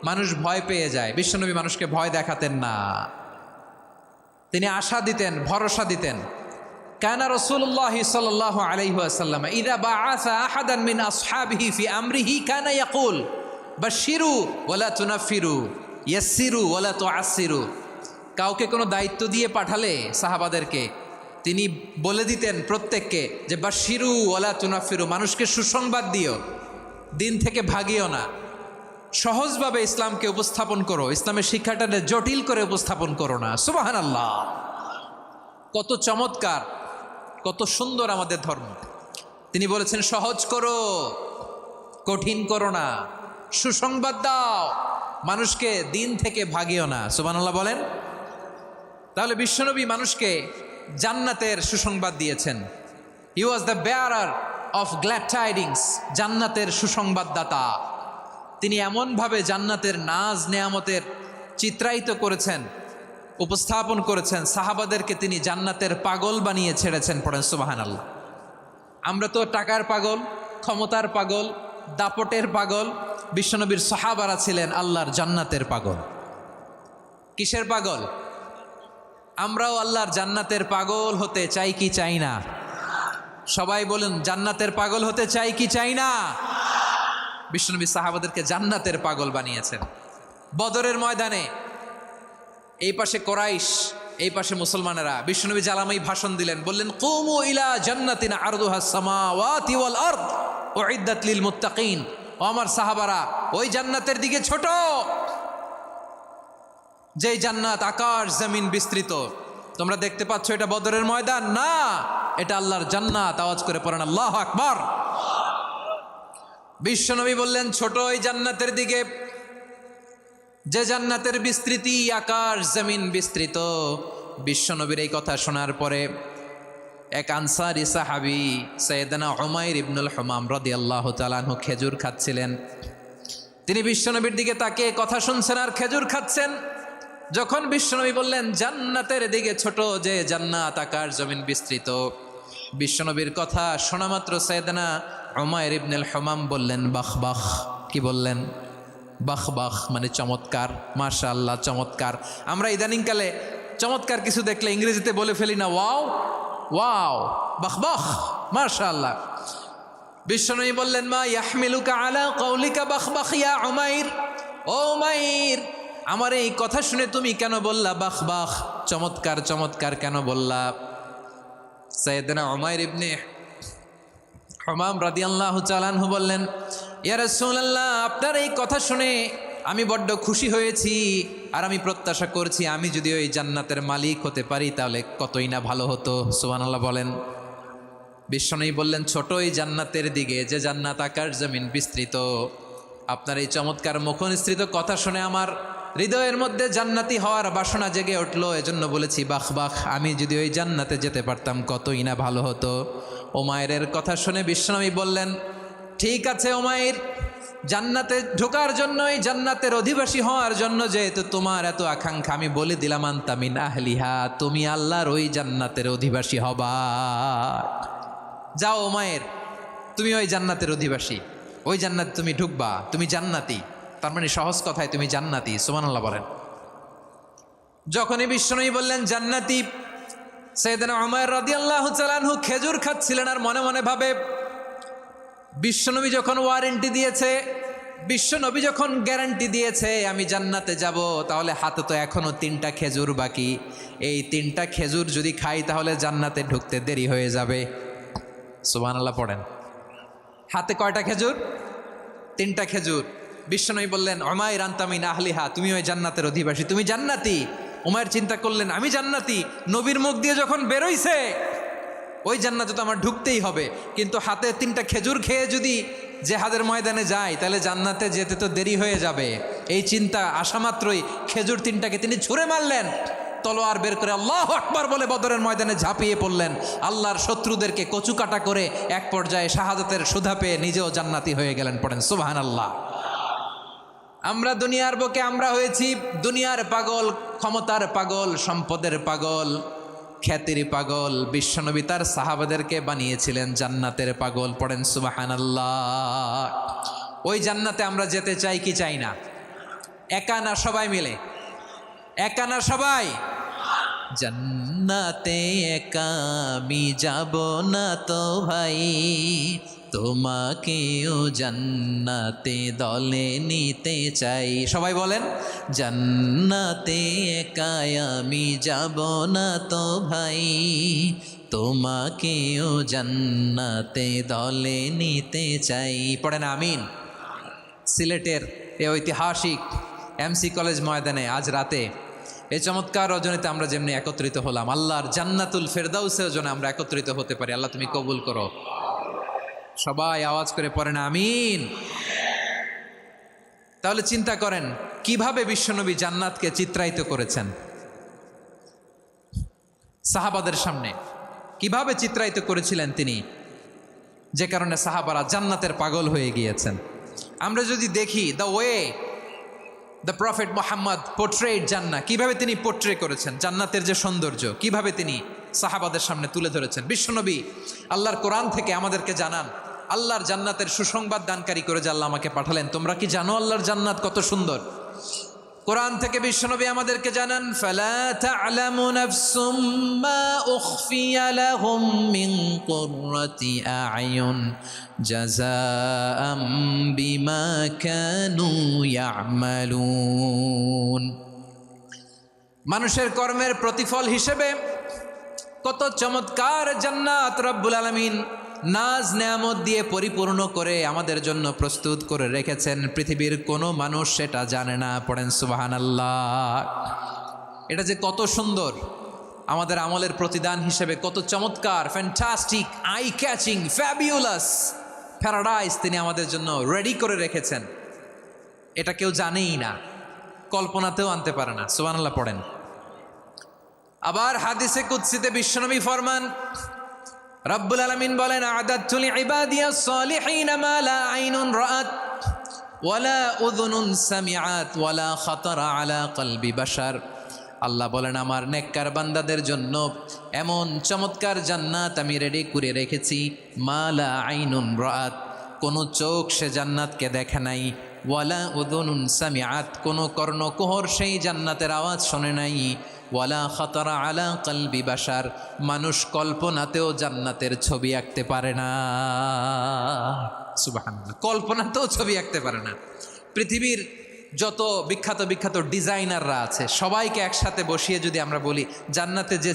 মানুষ ভয় পেয়ে যায়। বিশ্বনবী মানুষকে ভয় দেখাতেন না, তিনি আশা দিতেন, ভরসা দিতেন। কানা রাসূলুল্লাহ সাল্লাল্লাহু আলাইহি ওয়াসাল্লাম ইযা বাআসা আহাদান মিন আসহাবিহি ফি আমরিহি কানা ইয়াকুল বাশশিরু ওয়ালা তুনাফিরু, ইয়াসসিরু ওয়ালা তুআসসিরু। কাউকে কোনো দায়িত্ব দিয়ে পাঠালে সাহাবাদেরকে তিনি বলে দিতেন প্রত্যেককে যে বাশিরু ওয়ালা তুনাফিরু, মানুষকে সুসংবাদ দিও, দিন থেকে ভাগিও না, সহজভাবে ইসলামকে উপস্থাপন করো, ইসলামের শিক্ষাটাকে জটিল করে উপস্থাপন করো না। সুবহানাল্লাহ, কত চমৎকার, কত সুন্দর আমাদের ধর্ম। তিনি বলেছেন সহজ করো, কঠিন করো না, সুসংবাদ দাও, মানুষকে দিন থেকে ভাগিও না। সুবহানাল্লাহ বলেন। তাহলে বিশ্বনবী মানুষকে জান্নাতের সুসংবাদ দিয়েছেন। He was the bearer of glad tidings, জান্নাতের সুসংবাদদাতা। তিনি এমনভাবে জান্নাতের নাজ নেয়ামতের চিত্রায়িত করেছেন, উপস্থাপন করেছেন, সাহাবাদেরকে তিনি জান্নাতের পাগল বানিয়ে ছেড়েছেন। পড়েন সুবহানাল্লাহ। আমরা তো টাকার পাগল, ক্ষমতার পাগল, দাপটের পাগল। বিশ্বনবীর সাহাবারা ছিলেন আল্লাহর জান্নাতের পাগল। কিসের পাগল? আমরাও আল্লাহর জান্নাতের পাগল হতে চাই কি চাই না? সবাই বলুন, জান্নাতের পাগল হতে চাই কি চাই না? বিশ্বনবী সাহাবাদেরকে জান্নাতের পাগল বানিয়েছেন। বদরের ময়দানে এই পাশে কোরাইশ, এই পাশে মুসলমানেরা। বিশ্বনবী জালামাই ভাষণ দিলেন, বললেন কুমু ইলা জান্নাতিন আরদুহাস সামাওয়াতি ওয়াল আরদ উইদ্দাত লিল মুত্তাকিন। ও আমার সাহাবারা, ওই জান্নাতের দিকে ছোট, যেই জান্নাত আকাশ জমিন বিস্তৃত। তোমরা দেখতে পাচ্ছ এটা বদরের ময়দান না, এটা আল্লাহর জান্নাত। আওয়াজ করে পড়েন আল্লাহু আকবার। বিশ্বনবী বললেন ছোট ওই জান্নাতের দিকে, যে জান্নাতের বিস্তৃতি আকাশ জমিন বিস্তৃত। বিশ্বনবীর এই কথা শোনার পরে এক আনসারী সাহাবী সাইয়েদনা উমাইর ইবনুল হুমাম রাদিয়াল্লাহু তাআলা আনহু খেজুর খাচ্ছিলেন। তিনি বিশ্বনবীর দিকে তাকিয়ে কথা শুনছেন আর খেজুর খাচ্ছেন। যখন বিশ্বনবী বললেন জান্নাতের দিকে ছোট, যে জান্নাত আকাশ জমিন বিস্তৃত, বিশ্বনবীর কথা শোনা মাত্র সাইয়েদনা উমাইর ইবনুল হুমাম বললেন বাখ বাখ। কি বললেন? বাখ বাখ মানে চমৎকার, মাশাআল্লাহ চমৎকার। আমরা ইদানিংকালে চমৎকার কিছু দেখলে ইংরেজিতে বলে ফেলি না ওয়াও ওয়াও, বাখ বাখ, মাশাআল্লাহ। বিশ্বনবী বললেন মা ইয়াহমিলুকা আলা কওলিকা বাখ বাখ ইয়া উমাইর। ও উমাইর, আমার এই কথা শুনে তুমি কেন বললা বাখ বাখ, চমৎকার চমৎকার কেন বললা? সাইয়েদনা উমাইর ইবনে হুমাম রাদিয়াল্লাহু তাআলা আনহু বললেন ইয়া রাসূলুল্লাহ, আপনার এই কথা শুনে আমি বড্ড খুশি হয়েছি, আর আমি প্রত্যাশা করছি আমি যদি ওই জান্নাতের মালিক হতে পারি তাহলে কতই না ভালো হতো। সুবহানাল্লাহ বলেন। বিশ্বনবী বললেন ছোট ওই জান্নাতের দিকে, যে জান্নাত আকাশ জমিন বিস্তৃত। আপনার এই চমৎকার মুখনিসৃত কথা শুনে আমার হৃদয়ের মধ্যে জান্নাতি হওয়ার বাসনা জেগে উঠলো, এজন্য বলেছি বাখ বাখ, আমি যদি ওই জান্নাতে যেতে পারতাম কতই না ভালো হতো। উমাইরের কথা শুনে বিশ্বনবী বললেন ঠিক আছে উমাইর, জান্নাতে ঢোকার জন্য, এই জান্নাতের অধিবাসী হওয়ার জন্য যেহেতু তোমার এত আকাঙ্ক্ষা, আমি বলে দিলাম আনতা মিন আহলিহা, তুমি আল্লাহর ওই জান্নাতের অধিবাসী হবা। যাও উমাইর, তুমি ওই জান্নাতের অধিবাসী, ওই জান্নাতে তুমি ঢুকবা, তুমি জান্নাতি। তার মানে সহজ কথায় তুমি জান্নাতি। সুবহানাল্লাহ বলেন। যখনই বিশ্বনবী বললেন জান্নাতি, সাইয়েদনা উমাইর রাদিয়াল্লাহু তাআলা আনহু খেজুর খাচ্ছিলেন আর মনে মনে ভাবে বিশ্বনবী যখন ওয়ারেন্টি দিয়েছে, বিশ্বনবী যখন গ্যারান্টি দিয়েছে আমি জান্নাতে যাব, তাহলে হাতে তো এখনো 3টা খেজুর বাকি। এই 3টা খেজুর যদি খাই তাহলে জান্নাতে ঢুকতে দেরি হয়ে যাবে। সুবহানাল্লাহ পড়েন। হাতে কয়টা খেজুর? 3টা খেজুর। বিশ্বনবী বললেন উমাইর আনতা মিন আহলিহা, তুমি ওই জান্নাতের অধিবাসী, তুমি জান্নাতি। উমাইর চিন্তা করলেন আমি জান্নাতি, নবীর মুখ দিয়ে যখন বেরোইছে ওই জান্নাতে তো আমার ঢুকতেই হবে, কিন্তু হাতে 3টা খেজুর খেয়ে যদি জেহাদের ময়দানে যাই তাহলে জান্নাতে যেতে তো দেরি হয়ে যাবে। এই চিন্তা আসা মাত্রই খেজুর 3টাকে তিনি ছুঁড়ে মারলেন, তলোয়ার বের করে আল্লাহু আকবার বলে বদরের ময়দানে ঝাঁপিয়ে পড়লেন। আল্লাহর শত্রুদেরকে কচুকাটা করে এক পর্যায়ে শাহাদাতের সুধা পেয়ে নিজেও জান্নাতি হয়ে গেলেন। পড়েন সুবহানাল্লাহ। আমরা দুনিয়ার বুকে আমরা হয়েছি দুনিয়ার পাগল, ক্ষমতার পাগল, সম্পদের পাগল, খ্যাতির পাগল। বিশ্বনবী তার সাহাবাদেরকে বানিয়েছিলেন জান্নাতের পাগল। পড়েন সুবহানাল্লাহ। ওই জান্নাতে আমরা যেতে চাই কি চাই না? একা না সবাই মিলে? একা না সবাই? জান্নাতে একা আমি যাব না তো ভাই, তোমাকেও জান্নাতে দলে নিতে চাই। সবাই বলেন, জান্নাতে একাই আমি যাব না তো ভাই, তোমাকেও জান্নাতে দলে নিতে চাই। পড়েন আমিন। সিলেটের এ ঐতিহাসিক এমসি কলেজ ময়দানে আজ রাতে এই চমৎকার রজনীতে আমরা যেমনি একত্রিত হলাম, আল্লাহর জান্নাতুল ফেরদাউসের জন্য আমরা একত্রিত হতে পারি। আল্লাহ তুমি কবুল করো। সবাই আওয়াজ করে পড়েন আমিন। তাহলে চিন্তা করেন কিভাবে বিশ্বনবী জান্নাতকে চিত্রায়িত করেছেন সাহাবাদের সামনে, কিভাবে চিত্রায়িত করেছিলেন তিনি, যে কারণে সাহাবারা জান্নাতের পাগল হয়ে গিয়েছেন। আমরা যদি দেখি the way the prophet Mohammad portrait জান্নাত, কিভাবে তিনি পোর্ট্রে করেছেন জান্নাতের যে সৌন্দর্য, কিভাবে তিনি সাহাবাদের সামনে তুলে ধরেছেন। বিশ্বনবী আল্লাহর কোরআন থেকে আমাদেরকে জানান আল্লাহর জান্নাতের সুসংবাদ দানকারী করে যে আল্লাহ আমাকে পাঠালেন। তোমরা কি জানো আল্লাহর জান্নাত কত সুন্দর? কোরআন থেকে বিশ্বনবী আমাদেরকে জানান, ফালা তা'লামু নাফসুম মা উখফিয়া লাহুম মিন কুররাতি আ'য়ুন জাযাআম বিমা কানু ইয়া'মালুন। মানুষের কর্মের প্রতিফল হিসেবে কত চমৎকার জান্নাত রব্বুল আলামিন নাজ নেয়ামত দিয়ে পরিপূর্ণ করে আমাদের জন্য প্রস্তুত করে রেখেছেন। পৃথিবীর কোনো মানুষ সেটা জানে না। পড়েন সুবহানাল্লাহ। এটা যে কত সুন্দর, আমাদের আমলের প্রতিদান হিসেবে কত চমৎকার, fantastic, eye catching, fabulous paradise তিনি আমাদের জন্য রেডি করে রেখেছেন। এটা কেউ জানেই না, কল্পনাতেও আনতে পারে না। সুবহানাল্লাহ পড়েন। আবার হাদিসে কুদসিতে বিশ্বনবী ফরমান, রব্বুল আলামিন বলেন, আ'দাদতু লিইবাদিয়াস সালিহিনা মা লা আইনুন রাআত ওয়ালা উযুনুন সামিআত ওয়ালা খাতারা আলা কলবি বাশার। আল্লাহ বলেন, আমার নেককার বান্দাদের জন্য এমন চমৎকার জান্নাত আমি রেডি করে রেখেছি, মা লা আইনুন রাআত, কোনো চোখ সে জান্নাতকে দেখে নাই, ওয়ালা উযুনুন সামিআত, কোনো কর্ণকুহর সেই জান্নাতের আওয়াজ শোনে নাই, ওয়ালা খাতারা আলা কলবি বাশার, মানুষ কল্পনাতেও জান্নাতের ছবি আঁকতে পারে না। সুবহানাল্লাহ, কল্পনাতেও ছবি আঁকতে পারে না। পৃথিবীর যত বিখ্যাত বিখ্যাত ডিজাইনাররা আছে সবাইকে একসাথে বসিয়ে যদি আমরা বলি জান্নাতে যে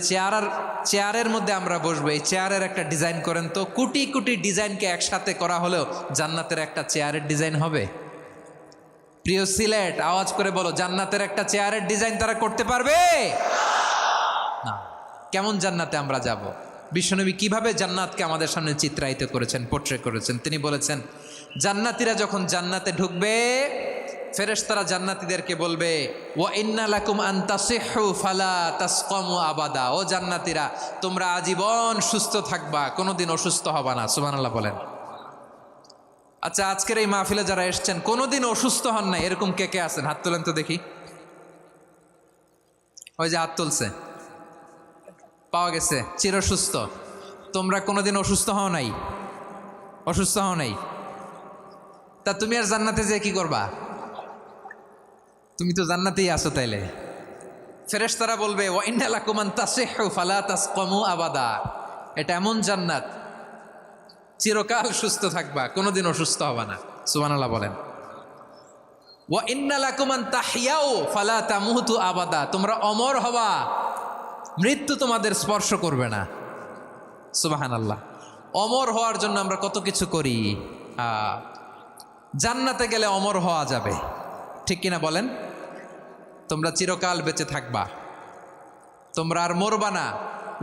চেয়ারের মধ্যে আমরা বসবো, এই চেয়ারের একটা ডিজাইন করেন তো, কোটি কোটি ডিজাইনকে একসাথে করা হলেও জান্নাতের একটা চেয়ারের ডিজাইন হবে? প্রিয় সিলেট, আওয়াজ করে বলো, জান্নাতের একটা চেয়ারের ডিজাইন তারা করতে পারবে না। কেমন জান্নাতে আমরা যাব? বিশ্বনবী কিভাবে জান্নাতকে আমাদের সামনে চিত্রায়িত করেছেন, পোর্ট্রে করেছেন। তিনি বলেছেন, জান্নাতীরা যখন জান্নাতে ঢুকবে, ফেরেশতারা জান্নাতীদেরকে বলবে, ওয়া ইন্না লাকুম আন তাসিহু ফালা তাসকামু আবাদা। ও জান্নাতীরা, তোমরা আজীবন সুস্থ থাকবা, কোনোদিন অসুস্থ হবা না। সুবহানাল্লাহ বলেন। আচ্ছা, আজকের এই মাহফিলে যারা এসছেন কোনোদিন অসুস্থ হন নাই, এরকম কে কে আছেন? হাত তোলেন তো দেখি। ওই যে হাত তুলছে, পাওয়া গেছে, চিরসুস্থ। তোমরা কোনোদিন অসুস্থ হও নাই? অসুস্থ হও নাই? তা তুমি আর জান্নাতে যে কি করবা? তুমি তো জান্নাতেই আছো। তাইলে ফেরেশতারা বলবে, ওয়া ইন্না লাকুম আন তাসিহু ফালা তাসকামু আবাদা। এটা এমন জান্নাত, চিরকাল সুস্থ থাকবা, কোনোদিন অসুস্থ হবা না। সুবহানাল্লাহ বলেন। ওয়া ইন্না লাকুম আন তাহইয়াউ ফালা তামুতু আবাদা। তোমরা অমর হবা, মৃত্যু তোমাদের স্পর্শ করবে না। সুবহানাল্লাহ। অমর হওয়ার জন্য আমরা কত কিছু করি। জান্নাতে গেলে অমর হওয়া যাবে, ঠিক কিনা বলেন? তোমরা চিরকাল বেঁচে থাকবা, তোমরা আর মরবা না।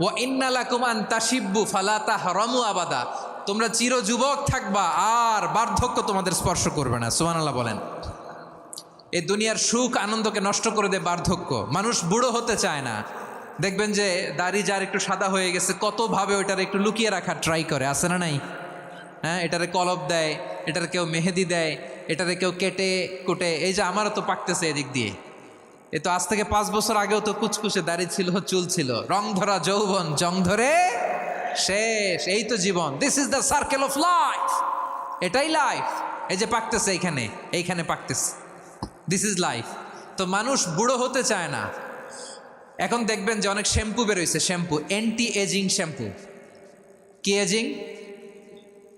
ওয়া ইন্না লাকুম আন তাশিব্বু ফালা তাহরামু আবাদা। তোমরা চির যুবক থাকবা, আর বার্ধক্য তোমাদের স্পর্শ করবে না। সুবহানাল্লাহ বলেন। এই দুনিয়ার সুখ আনন্দকে নষ্ট করে দেয় বার্ধক্য। মানুষ বুড়ো হতে চায় না। দেখবেন যে দাড়ি যার একটু সাদা হয়ে গেছে, কতভাবে ওইটার একটু লুকিয়ে রাখার ট্রাই করে, আছে না নাই? হ্যাঁ, এটারে কলপ দেয়, এটারে কেউ মেহেদি দেয়, এটারে কেউ কেটে কুটে। এই যে আমারও তো পাকতেছে এদিক দিয়ে, এ তো আজ থেকে 5 বছর আগেও তো কুচকুচে দাড়ি ছিল, চুল ছিল, রং ধরা যৌবন, জং ধরে শেষ। এই তো জীবন। This is the circle of life. এটাই লাইফ। এই যে পাকতেছে এইখানে পাকতেছে, দিস ইজ লাইফ। তো মানুষ বুড়ো হতে চায় না। এখন দেখবেন যে অনেক শ্যাম্পু বেরোইছে, শ্যাম্পু, অ্যান্টি এজিং শ্যাম্পু। কি এজিং?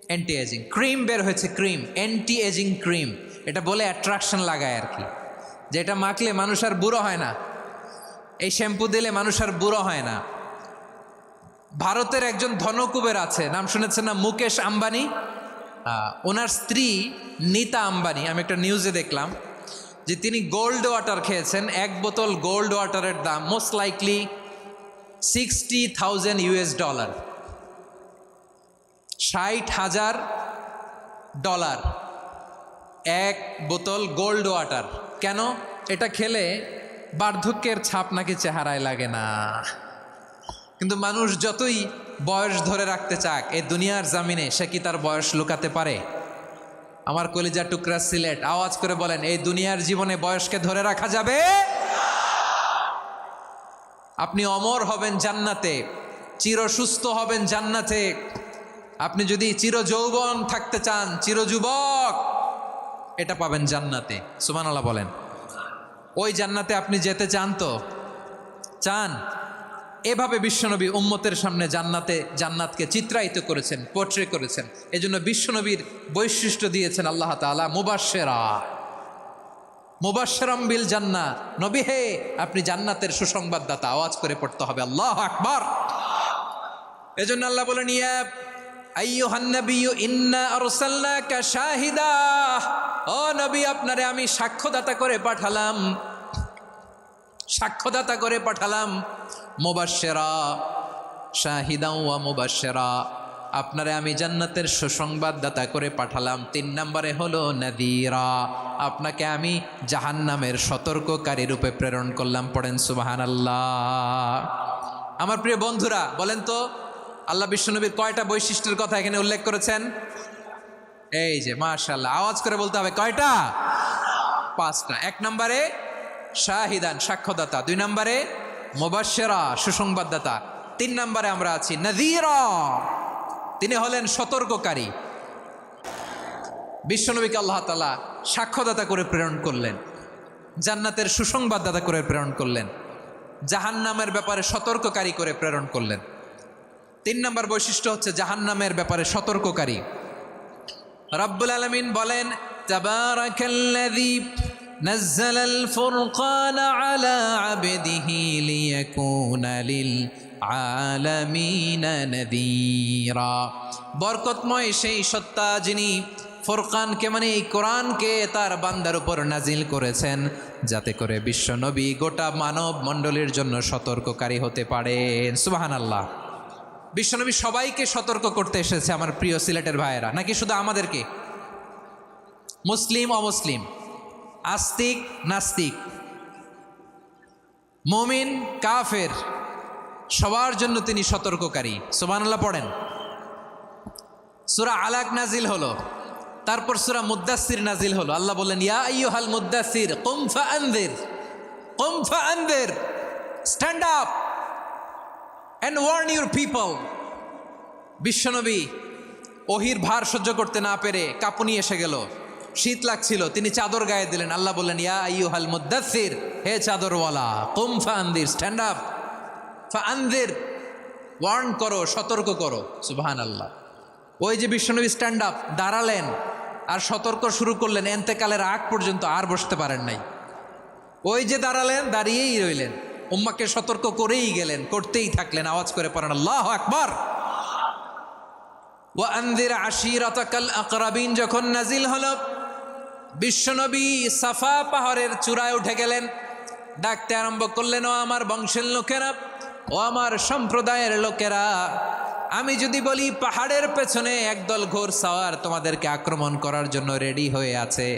অ্যান্টি এজিং ক্রিম বের হয়েছে, ক্রিম অ্যান্টি এজিং ক্রিম। এটা বলে অ্যাট্রাকশন লাগায় আর কি, যে এটা মাখলে মানুষ আর বুড়ো হয় না, এই শ্যাম্পু দিলে মানুষ আর বুড়ো হয় না। ভারতের একজন ধনকুবের আছে, নাম শুনেছেন না, মুকেশ আম্বানি। ওনার স্ত্রী নীতা আম্বানি, আমি একটা নিউজে দেখলাম যে তিনি গোল্ড ওয়াটার খেয়েছেন। এক বোতল গোল্ড ওয়াটারের দাম মোস্ট লাইকলি $60,000, $60,000 এক বোতল গোল্ড ওয়াটার। কেন? এটা খেলে বার্ধক্যের ছাপ নাকি চেহারায় লাগে না। কিন্তু মানুষ যতই বয়স ধরে রাখতে চাক এই দুনিয়ার জামিনে, সে কি তার বয়স লুকাতে পারে? আমার কলিজা টুকরা সিলেট, আওয়াজ করে বলেন, এই দুনিয়ার জীবনে বয়সকে ধরে রাখা যাবে? আপনি অমর হবেন জান্নাতে, চির সুস্থ হবেন জান্নাতে। আপনি যদি চির যৌবন থাকতে চান, চির যুবক, এটা পাবেন জান্নাতে। সুবহানাল্লাহ বলেন। ওই জান্নাতে আপনি যেতে চান তো? চান? এভাবে বিশ্বনবী উম্মতের সামনে জান্নাতকে চিত্রায়িত করেছেন, পোর্ট্রে করেছেন। এজন্য বিশ্বনবীর বৈশিষ্ট্য দিয়েছেন আল্লাহ তাআলা মুবাশশিরাম বিল জান্নাহ। নবী হে, আপনি জান্নাতের সুসংবাদদাতা। আওয়াজ করে পড়তে হবে আল্লাহু আকবার। এজন্য আল্লাহ বলেন, ইয়া আইয়ুহান নাবিয়্যু ইন্না আরসালনাকা শাহিদা, ও নবী, আপনারে আমি সাক্ষ্যদাতা করে পাঠালাম, সাক্ষ্যদাতা করে পাঠালাম। মুবাশশিরা, শাহিদা ওয়া মুবাশশিরা, আপনারে আমি জান্নাতের সুসংবাদদাতা করে পাঠালাম। 3 নম্বরে হলো নাযীরা, আপনাকে আমি জাহান্নামের সতর্ককারী রূপে প্রেরণ করলাম। পড়েন সুবহানাল্লাহ। আমার প্রিয় বন্ধুরা, বলেন তো আল্লাহ বিশ্বনবীর কয়টা বৈশিষ্ট্যের কথা এখানে উল্লেখ করেছেন? এই যে মাশাআল্লাহ, আওয়াজ করে বলতে হবে, কয়টা? 5টা। 1 নম্বরে শাহিদান, সাক্ষ্যদাতা। 2 নম্বরে মুবাশশিরা, সুসংবাদদাতা। 3 নম্বরে আমরা আছি নাযীরা, তিনি হলেন সতর্ককারী। বিশ্বনবীকে আল্লাহ তাআলা সাক্ষ্যদাতা করে প্রেরণ করলেন, জান্নাতের সুসংবাদদাতা করে প্রেরণ করলেন, জাহান্নামের ব্যাপারে সতর্ককারী করে প্রেরণ করলেন। 3 নম্বর বৈশিষ্ট্য হচ্ছে জাহান্নামের ব্যাপারে সতর্ককারী। রব্বুল আলামিন বলেন, তাবারাকাল্লাযী নাযালাল ফুরকানা আলা আবদিহি লিয়াকুনা লিল আলামিনা নাযীরা। বরকতময় সেই সত্তা যিনি ফুরকানকে, মানে এই কোরআনকে তার বান্দার উপর নাজিল করেছেন, যাতে করে বিশ্ব নবী গোটা মানব মণ্ডলীর জন্য সতর্ককারী হতে পারেন। সুবহানাল্লাহ। বিশ্বনবী সবাইকে সতর্ক করতে এসেছে, আমার প্রিয় সিলেটের ভাইয়েরা, নাকি শুধু আমাদেরকে? মুসলিম অমুসলিম, আস্তিক নাস্তিক, মুমিন কাফের, সবার জন্য তিনি সতর্ককারী। সুবহানাল্লাহ পড়েন। সূরা আলাক নাজিল হলো, তারপর সূরা মুদ্দাসসির নাজিল হলো। আল্লাহ বললেন, ইয়া আইয়ুহাল মুদ্দাসসির কুম ফাআনযির, stand up and warn your people. বিশ্বনবী ওহির ভার সহ্য করতে না পেরে কাঁপুনি এসে গেল, শীত লাগছিল, তিনি চাদর গায়ে দিলেন। আল্লাহ বললেন, ইয়া আইয়ুহাল মুদ্দাসসির, হে চাদরওয়ালা, কুম ফাআনযির, স্ট্যান্ড আপ, ফাআনযির, ওয়ার্ন করো, সতর্ক করো। সুবহানাল্লাহ। ওই যে বিশ্বনবী স্ট্যান্ড আপ, দাঁড়ালেন আর সতর্ক শুরু করলেন, এন্তেকালের আগ পর্যন্ত আর বসতে পারেন নাই। ওই যে দাঁড়ালেন, দাঁড়িয়েই রইলেন, উম্মাকে সতর্ক করেই গেলেন, করতেই থাকলেন। আওয়াজ করে পড়েন আল্লাহু আকবার। ওয়া আনযির আশীরাতাকাল আকরাবিন যখন নাজিল হলো, বিশ্বনবী সাফা পাহাড়ের চূড়ায় উঠে গেলেন, ডাকতে আরম্ভ করলেন, ও আমার বংশের লোকেরা, ও আমার সম্প্রদায়ের লোকেরা, আমি যদি বলি পাহাড়ের পেছনে একদল ঘোড়সাওয়ার তোমাদেরকে আক্রমণ করার জন্য রেডি হয়ে আছে,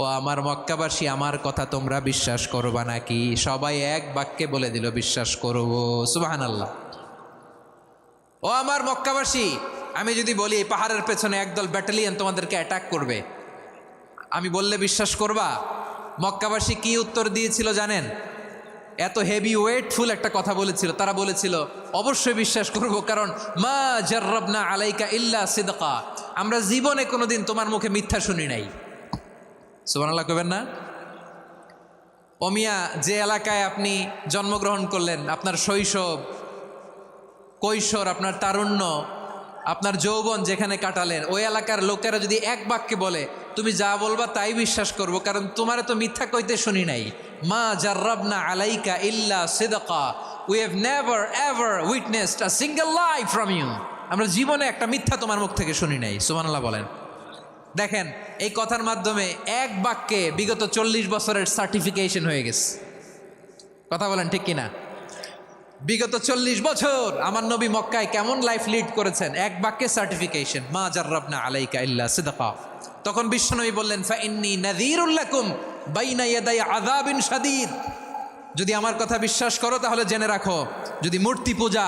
ও আমার মক্কাবাসী, আমার কথা তোমরা বিশ্বাস করবা নাকি? সবাই এক বাক্যে বলে দিল, বিশ্বাস করব। সুবহানাল্লাহ। ও আমার মক্কাবাসী, আমি যদি বলি পাহাড়ের পেছনে একদল ব্যাটালিয়ন তোমাদেরকে অ্যাটাক করবে, আমি বললে বিশ্বাস করবা? মক্কাবাসী কি উত্তর দিয়েছিল জানেন? এত হেভি ওয়েটফুল একটা কথা বলেছিল। তারা বলেছিল, অবশ্যই বিশ্বাস করব, কারণ মা জাররাবনা আলাইকা ইল্লা সিদকা, আমরা জীবনে কোনোদিন তোমার মুখে মিথ্যা শুনি নাই। সুবহানাল্লাহ কইবেন না? ও মিয়া, যে এলাকায় আপনি জন্মগ্রহণ করলেন, আপনার শৈশব, কৈশোর, আপনার তারুণ্য, আপনার যৌবন যেখানে কাটালেন ওই এলাকার লোকেরা যদি এক বাক্যে বলে তুমি যা বলবা তাই বিশ্বাস করব, কারণ তোমারে তো মিথ্যা কইতে শুনি নাই। মা জাররাবনা আলাইকা ইল্লা সিদকা, we have never ever witnessed a single lie from you. আমরা জীবনে একটা মিথ্যা তোমার মুখ থেকে শুনি নাই। সুবহানাল্লাহ বলেন। দেখেন এই কথার মাধ্যমে এক বাক্যে বিগত 40 বছরের সার্টিফিকেশন হয়ে গেছে। কথা বলেন ঠিক কিনা? বিগত 40 বছর আমার নবী মক্কায় কেমন লাইফ লিড করেছেন, এক বাক্যে সার্টিফিকেশন, মা জাররাবনা আলাইকা ইল্লা সিদকা। তখন বিশ্বনবী বললেন ফাইন্নী নাযীরুল লাকুম বাইনা ইয়াদাই আযাবিন শাদীদ। যদি আমার কথা বিশ্বাস করো তাহলে জেনে রাখো, যদি মূর্তি পূজা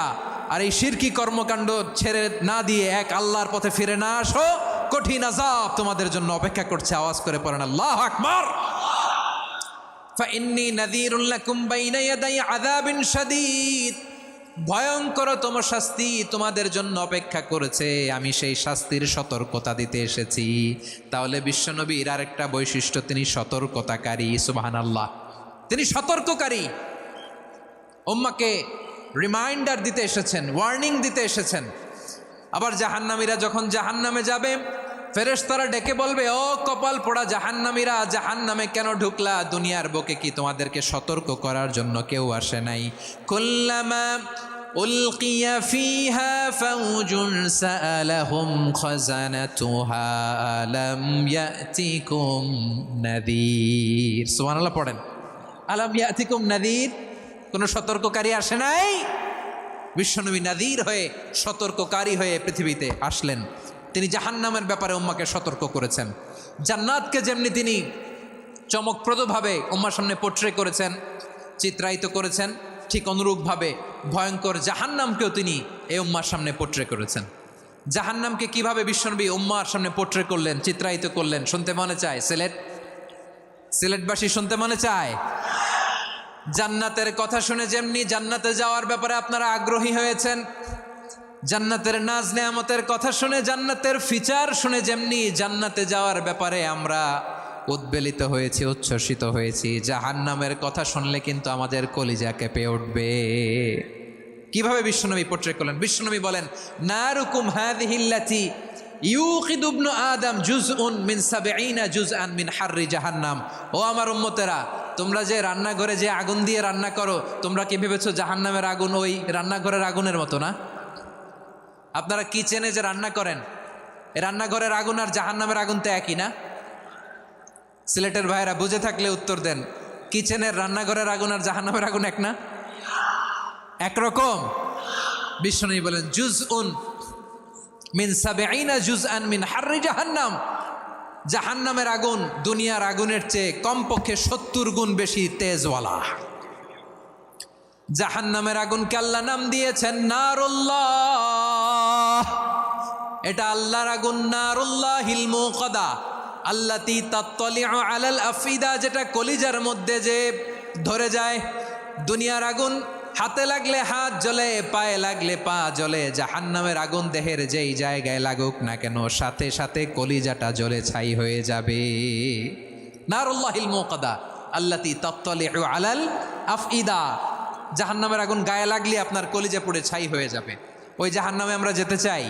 আর এই শিরকি কর্মকাণ্ড ছেড়ে না দিয়ে এক আল্লাহর পথে ফিরে না আসো, কঠিন আযাব তোমাদের জন্য অপেক্ষা করছে। আওয়াজ করে পড়েন আল্লাহু আকবার। ফাইন্নী নাযীরুল লাকুম বাইনা ইয়াদাই আযাবিন শাদীদ, ভয়ঙ্করতম শাস্তি তোমাদের জন্য অপেক্ষা করেছে, আমি সেই শাস্তির সতর্কতা দিতে এসেছি। তাহলে বিশ্বনবীর আরেকটা বৈশিষ্ট্য, তিনি সতর্কতাকারী। সুবহানাল্লাহ, তিনি সতর্ককারী। উম্মাকে রিমাইন্ডার দিতে এসেছেন, ওয়ার্নিং দিতে এসেছেন। আবার জাহান্নামীরা যখন জাহান্নামে যাবে, ফেরেশতারা ডেকে বলবে, ও কপাল পোড়া জাহান্নামীরা, জাহান্নামে কেন ঢুকলা? দুনিয়ার বুকে কি তোমাদেরকে সতর্ক করার জন্য কেউ আসে নাই? কুল্লামা উলকিয়া ফিহা ফাউজুন সাআলাহুম খাজানাতুহা আলাম ইয়াতিকুম নাযীর। সুবহানাল্লাহ পড়েন। আলাম ইয়াতিকুম নাযীর, কোন সতর্ককারী আসে নাই? বিশ্বনবী নাযীর হয়ে, সতর্ককারী হয়ে পৃথিবীতে আসলেন। তিনি জাহান্নামের ব্যাপারে উম্মাকে সতর্ক করেছেন। জান্নাতকে যেমনি তিনি চমকপ্রদভাবে উম্মার সামনে পোট্রে করেছেন, চিত্রায়িত করেছেন, ঠিক অনুরূপভাবে ভয়ঙ্কর জাহান্নামকেও তিনি এই উম্মার সামনে পোট্রে করেছেন। জাহান্নামকে কিভাবে বিশ্বনবী উম্মার সামনে পোট্রে করলেন, চিত্রায়িত করলেন, শুনতে মনে চায়? সিলেটবাসী শুনতে মনে চায়? জান্নাতের কথা শুনে যেমনি জান্নাতে যাওয়ার ব্যাপারে আপনারা আগ্রহী হয়েছেন, জান্নাতের নাজ নেয়ামতের কথা শুনে, জান্নাতের ফিচার শুনে যেমনি জান্নাতে যাওয়ার ব্যাপারে আমরা উদ্বেলিত হয়েছি, উচ্ছ্বসিত হয়েছি, জাহান্নামের কথা শুনলে কিন্তু আমাদের কলিজা কেঁপে উঠবে। কিভাবে বিশ্বনবী পোট্রে করলেন? বিশ্বনবী বলেন, নারুকুম হাযিহিল্লাতী ইউকিদু ইবনু আদম জুজউন মিন ৭০ জুজআন মিন হাররি জাহান্নাম। ও আমার উম্মতেরা, তোমরা যে রান্নাঘরে যে আগুন দিয়ে রান্না করো, তোমরা কি ভেবেছো জাহান্নামের আগুন ওই রান্নাঘরের আগুনের মতো না? আপনারা কিচেনে যে রান্না করেন, রান্নাঘরের আগুন আর জাহান্নামের আগুন তো একই না? সিলেটের ভাইরা বুঝে থাকলে উত্তর দেন, কিচেনের রান্নাঘরের আগুন আর জাহান্নামের আগুন এক না? একরকম? বিশ্বনবী বলেন, জুজউন মিন ৭০ জুজআন মিন হাররি জাহান্নাম। জাহান্নামের আগুন দুনিয়ার আগুনের চেয়ে কমপক্ষে ৭০ গুণ বেশি তেজওয়ালা। জাহান্নামের আগুনকে আল্লাহ নাম দিয়েছেন নারুল্লাহ। এটা আল্লাহর আগুন, নারুল্লাহিল মুকাদা আল্লাতী তাত্তালিউ আলাল আফিদা, যেটা কলিজার মধ্যে যে ধরে যায়। দুনিয়ার আগুন হাতে লাগলে হাত জ্বলে, পায়ে লাগলে পা জ্বলে। জাহান্নামের আগুন দেহের যেই জায়গায় লাগুক না কেন, সাথে সাথে কলিজাটা জ্বলে ছাই হয়ে যাবে। নারুল্লাহিল মুকাদা আল্লাতী তাত্তালিউ আলাল আফইদা, জাহান্নামের আগুন গায়ে লাগলে আপনার কলিজা পুড়ে ছাই হয়ে যাবে। ওই জাহান্নামে আমরা যেতে চাই?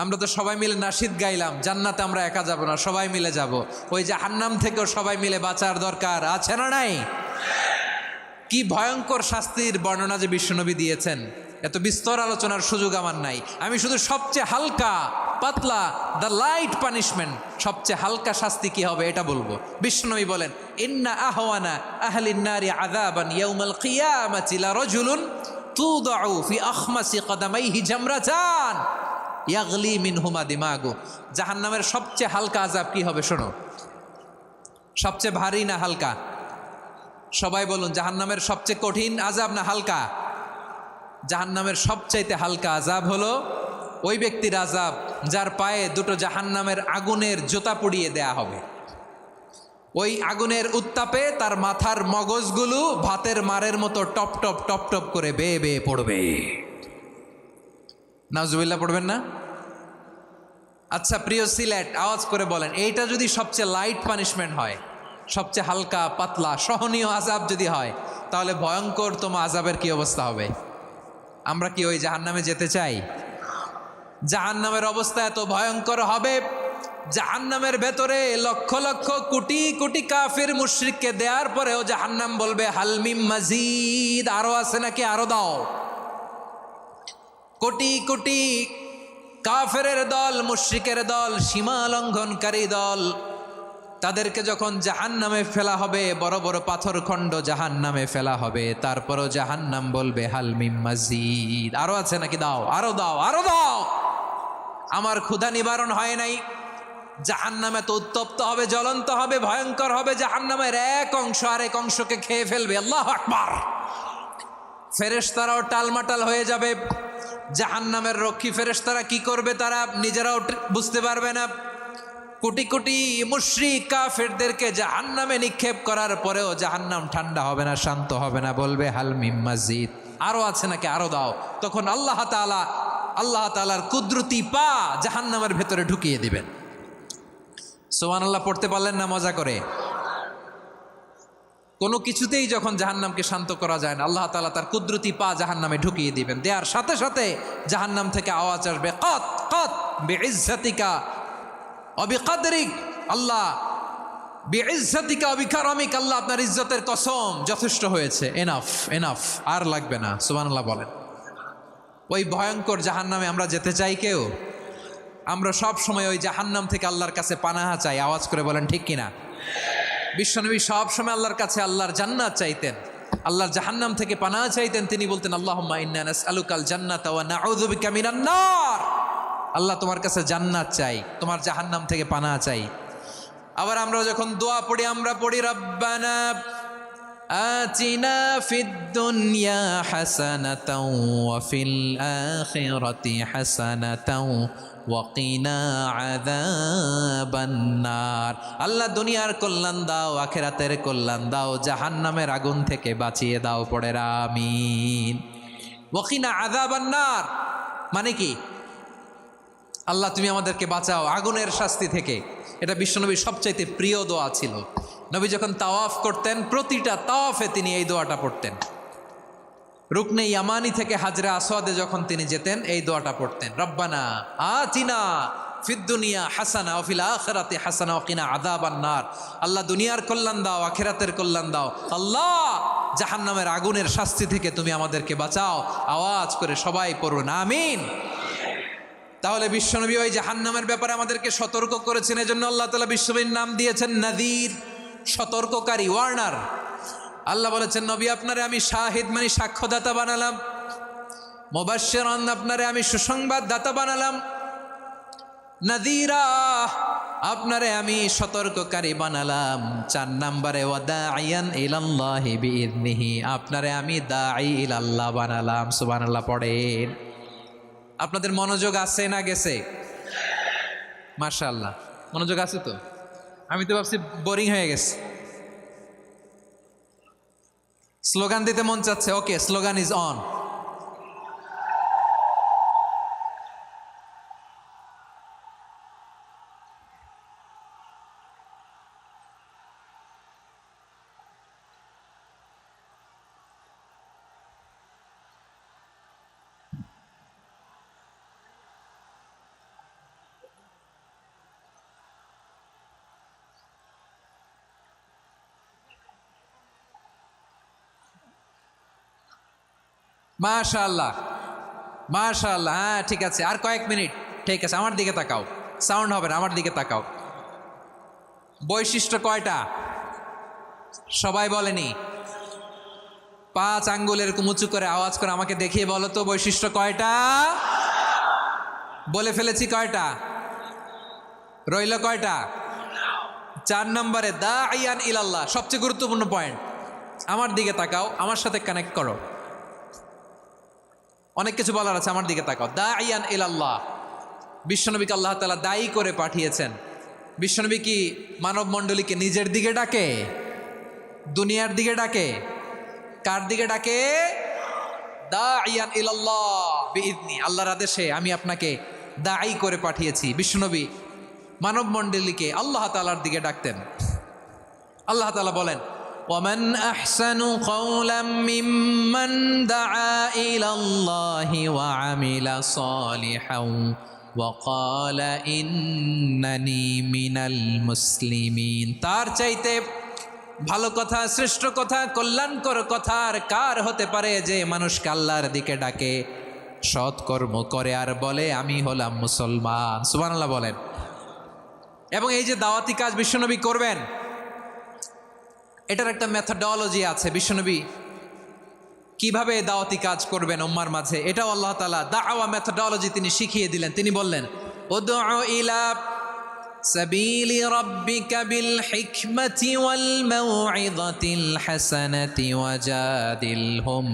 আমরা তো সবাই মিলে নাশিদ গাইলাম, জান্নাতে আমরা একা যাব না, সবাই মিলে যাব। ওই জাহান্নাম থেকেও সবাই মিলে বাঁচার দরকার আছে না নাই? কি ভয়ঙ্কর শাস্তির বর্ণনা যে বিশ্বনবী দিয়েছেন, এত বিস্তর আলোচনার সুযোগ আমার নাই। আমি শুধু সবচেয়ে হালকা পাতলা, দ্য লাইট পানিশমেন্ট, সবচেয়ে হালকা শাস্তি কি হবে এটা বলবো। বিশ্বনবী বলেন, ইন্না আহওয়ানা আহলিন নারি আযাবান ইয়াউমাল কিয়ামাতি লারাজুলুন তুদাউ ফি আখমাসি কদামাইহি জামরাতান ইয়াগলি মিনহুমা দিমাগু। জাহান্নামের সবচেয়ে হালকা আযাব কি হবে শোনো। সবচেয়ে ভারী না হালকা? সবাই বলুন, জাহান্নামের সবচেয়ে কঠিন আযাব না হালকা? জাহান্নামের সবচাইতে হালকা আযাব হলো ওই ব্যক্তির আযাব যার পায়ে দুটো জাহান্নামের আগুনের জুতা পুড়িয়ে দেয়া হবে। ওই আগুনের উত্তাপে তার মাথার মগজগুলো ভাতের মারের মতো টপ টপ টপ টপ করে বেয়ে বেয়ে পড়বে। নাউজুবিল্লাহ পড়বেন না? আচ্ছা প্রিয় সিলেট, আওয়াজ করে বলেন, এইটা যদি সবচেয়ে লাইট পানিশমেন্ট হয়, সবচেয়ে হালকা পাতলা সহনীয় আযাব যদি হয়, তাহলে ভয়ঙ্করতম আযাবের কি অবস্থা হবে? আমরা কি ওই জাহান্নামে যেতে চাই? জাহান্নামের অবস্থা এত ভয়ঙ্কর হবে, জাহান্নামের ভেতরে লক্ষ লক্ষ কোটি কোটি কাফির মুশরিককে দেওয়ার পরেও জাহান্নাম বলবে হালমিম মাজিদ, আরো আছে নাকি, আরো দাও। কোটি কোটি কাফেরের দল, মুশরিকের দল, সীমা লঙ্ঘনকারী দল, তাদেরকে যখন জাহান্নামে ফেলা হবে, বড় বড় পাথর খণ্ড জাহান্নামে ফেলা হবে, তারপরও জাহান্নাম বলবে হালমিম মাজিদ, আরো আছে নাকি, দাও, আরো দাও, আরো দাও। আমার ক্ষুধা নিবারণ হয় নাই। জাহান্নামে তো উত্তপ্ত হবে, জ্বলন্ত হবে, ভয়ঙ্কর হবে। জাহান্নামের এক অংশ আরেক অংশকে খেয়ে ফেলবে। আল্লাহু আকবার। ফেরেশতারাও টালমাটাল হয়ে যাবে। জাহান্নামের রক্ষী ফেরেশতারা কি করবে তারা নিজেরাও বুঝতে পারবে না। কোটি কোটি মুশরিক কাফেরদেরকে জাহান্নামে নিক্ষেপ করার পরেও জাহান্নাম ঠান্ডা হবে না, শান্ত হবে না, বলবে হাল মিম মাজিদ, আরো আছে নাকি, আরো দাও। তখন আল্লাহ তাআলার কুদরতি পা জাহান্নামের ভেতরে ঢুকিয়ে দিবেন। সুবহানাল্লাহ পড়তে পারলেন না মজা করে? কোনো কিছুতেই যখন জাহান্নামকে শান্ত করা যায় না, আল্লাহ তাআলা তার কুদরতি পা জাহান্নামে ঢুকিয়ে দিবেন। দেওয়ার সাথে সাথে জাহান্নাম থেকে আওয়াজ আসবে, কত কত বিইজ্জাতিকা ওয়া বিকদরিক, আল্লাহ বিইজ্জাতিকা ওয়া বিকারামিক, আল্লাহ আপনার ইজ্জতের কসম, যথেষ্ট হয়েছে, এনাফ এনাফ, আর লাগবে না। সুবহানাল্লাহ বলেন। ওই ভয়ঙ্কর জাহান্নামে আমরা যেতে চাই কেউ? আমরা সব সময় ওই জাহান্নাম থেকে আল্লাহর কাছে পানাহা চাই। আওয়াজ করে বলেন ঠিক কিনা? বিশ্বনবী সব সময় আল্লাহর কাছে আল্লাহর জান্নাত চাইতেন, আল্লাহর জাহান্নাম থেকে পানাহা চাইতেন। তিনি বলতেন আল্লাহুম্মা ইন্না নাসআলুকাল জান্নাতা ওয়া নাউযু বিকা মিনান নার। আল্লাহ তোমার কাছে জান্নাত চাই, তোমার জাহান্নাম থেকে পানাহা চাই। আবার আমরা যখন দোয়া পড়ি, আমরা পড়ি রব্বানা আতিনা ফিদ দুনিয়া হাসানাতাও ওয়া ফিল আখিরাতি হাসানাতাও ওয়া কিনা আযাবান নার। আল্লাহ দুনিয়ার কল্যাণ দাও, আখিরাতের কল্যাণ দাও, জাহান্নামের আগুন থেকে বাঁচিয়ে দাও। পড়ে আমিন। ওয়া কিনা আযাবান নার মানে কি? আল্লাহ তুমি আমাদেরকে বাঁচাও আগুনের শাস্তি থেকে। এটা বিশ্বনবীর সবচাইতে প্রিয় দোয়া ছিল। নবী যখন তাওয়াফ করতেন, প্রতিটা তাওয়াফে তিনি এই দোয়াটা পড়তেন। রুকনে ইয়ামানি থেকে হাজরে আসওয়াদে যখন তিনি যেতেন, এই দোয়াটা পড়তেন, রব্বানা আতিনা ফিদ দুনিয়া হাসানা ওয়া ফিল আখিরাতি হাসানা ওয়া কিনা আযাবান নার। আল্লাহ দুনিয়ার কল্যাণ দাও, আখিরাতের কল্যাণ দাও। আল্লাহ জাহান্নামের আগুনের শাস্তি থেকে তুমি আমাদেরকে বাঁচাও। আওয়াজ করে সবাই পড়ুন আমিন। তাহলে বিশ্বনবী ওই জাহান্নামের ব্যাপারে আমাদেরকে সতর্ক করেছেন। এজন্য আল্লাহ তাআলা বিশ্বনবীর নাম দিয়েছেন নাযীর, সতর্ককারী, ওয়ার্নার। আল্লাহ বলেছেন নবী আপনারে আমি শাহিদ মানে সাক্ষ্যদাতা বানালাম, মুবাশশিরান আপনারে আমি সুসংবাদ দাতা বানালাম, নাযীরা আপনারে আমি সতর্ককারী বানালাম। 4 নম্বরে ওয়া দাঈয়ান ইলাল্লাহি বিইذনিহি, আপনারে আমি দাঈ ইলাল্লাহ বানালাম। সুবহানাল্লাহ পড়েন। আপনাদের মনোযোগ আছে না গেছে? মাশাআল্লাহ মনোযোগ আছে তো। আমি তো ভাবছি বোরিং হয়ে গেছে। স্লোগান দিতে মন চাচ্ছে। ওকে, স্লোগান ইজ অন। মাশাআল্লাহ মাশাআল্লাহ। হ্যাঁ ঠিক আছে, আর কয়েক মিনিট। ঠিক আছে, আমার দিকে তাকাও, সাউন্ড হবে না, আমার দিকে তাকাও। বৈশিষ্ট্য কয়টা সবাই বলেনি? 5 আঙ্গুল এরকম উঁচু করে আওয়াজ করে আমাকে দেখিয়ে বলো তো বৈশিষ্ট্য কয়টা? বলে ফেলেছি কয়টা? রইল কয়টা? 4 নম্বরে দাঈয়ান ইলাল্লাহ, সবচেয়ে গুরুত্বপূর্ণ পয়েন্ট। আমার দিকে তাকাও, আমার সাথে কানেক্ট করো। অনেক কিছু বলার আছে, আমার দিকে তাকাও। দাঈয়ান ইলাল্লাহ, বিশ্বনবীকে আল্লাহ তাআলা দায়ী করে পাঠিয়েছেন। বিশ্বনবী কি মানব মণ্ডলীকে নিজের দিকে ডাকে? দুনিয়ার দিকে ডাকে? কার দিকে ডাকে? দাঈয়ান ইলাল্লাহ বিইذনি, আল্লাহর আদেশে আমি আপনাকে দায়ী করে পাঠিয়েছি। বিশ্বনবী মানব মণ্ডলীকে আল্লাহ তাআলার দিকে ডাকতেন। আল্লাহ তাআলা বলেন ومن أحسن قولا ممن دعا إلى الله وعمل صالحا وقال إنني من المسلمين। তার চাইতে ভালো কথা, শ্রেষ্ঠ কথা, কল্যাণকর কথা আর কার হতে পারে যে মানুষকে আল্লাহর দিকে ডাকে, সৎকর্ম করে আর বলে আমি হলাম মুসলমান। সুবহানাল্লাহ বলেন। এবং এই যে দাওয়াতি কাজ বিশ্বনবী করবেন, এটার একটা মেথডোলজি আছে। বিশ্বনবী কিভাবে দাওয়াতি কাজ করবেন উম্মার মাঝে, এটাও আল্লাহ তাআলা দাওয়া মেথডোলজি তিনি শিখিয়ে দিলেন। তিনি বললেন উদউ ইলা সাবিলি রাব্বিকা বিল হিকমাতি ওয়াল মাউইযাতিল হাসানাতি ওয়াজাদিলহুম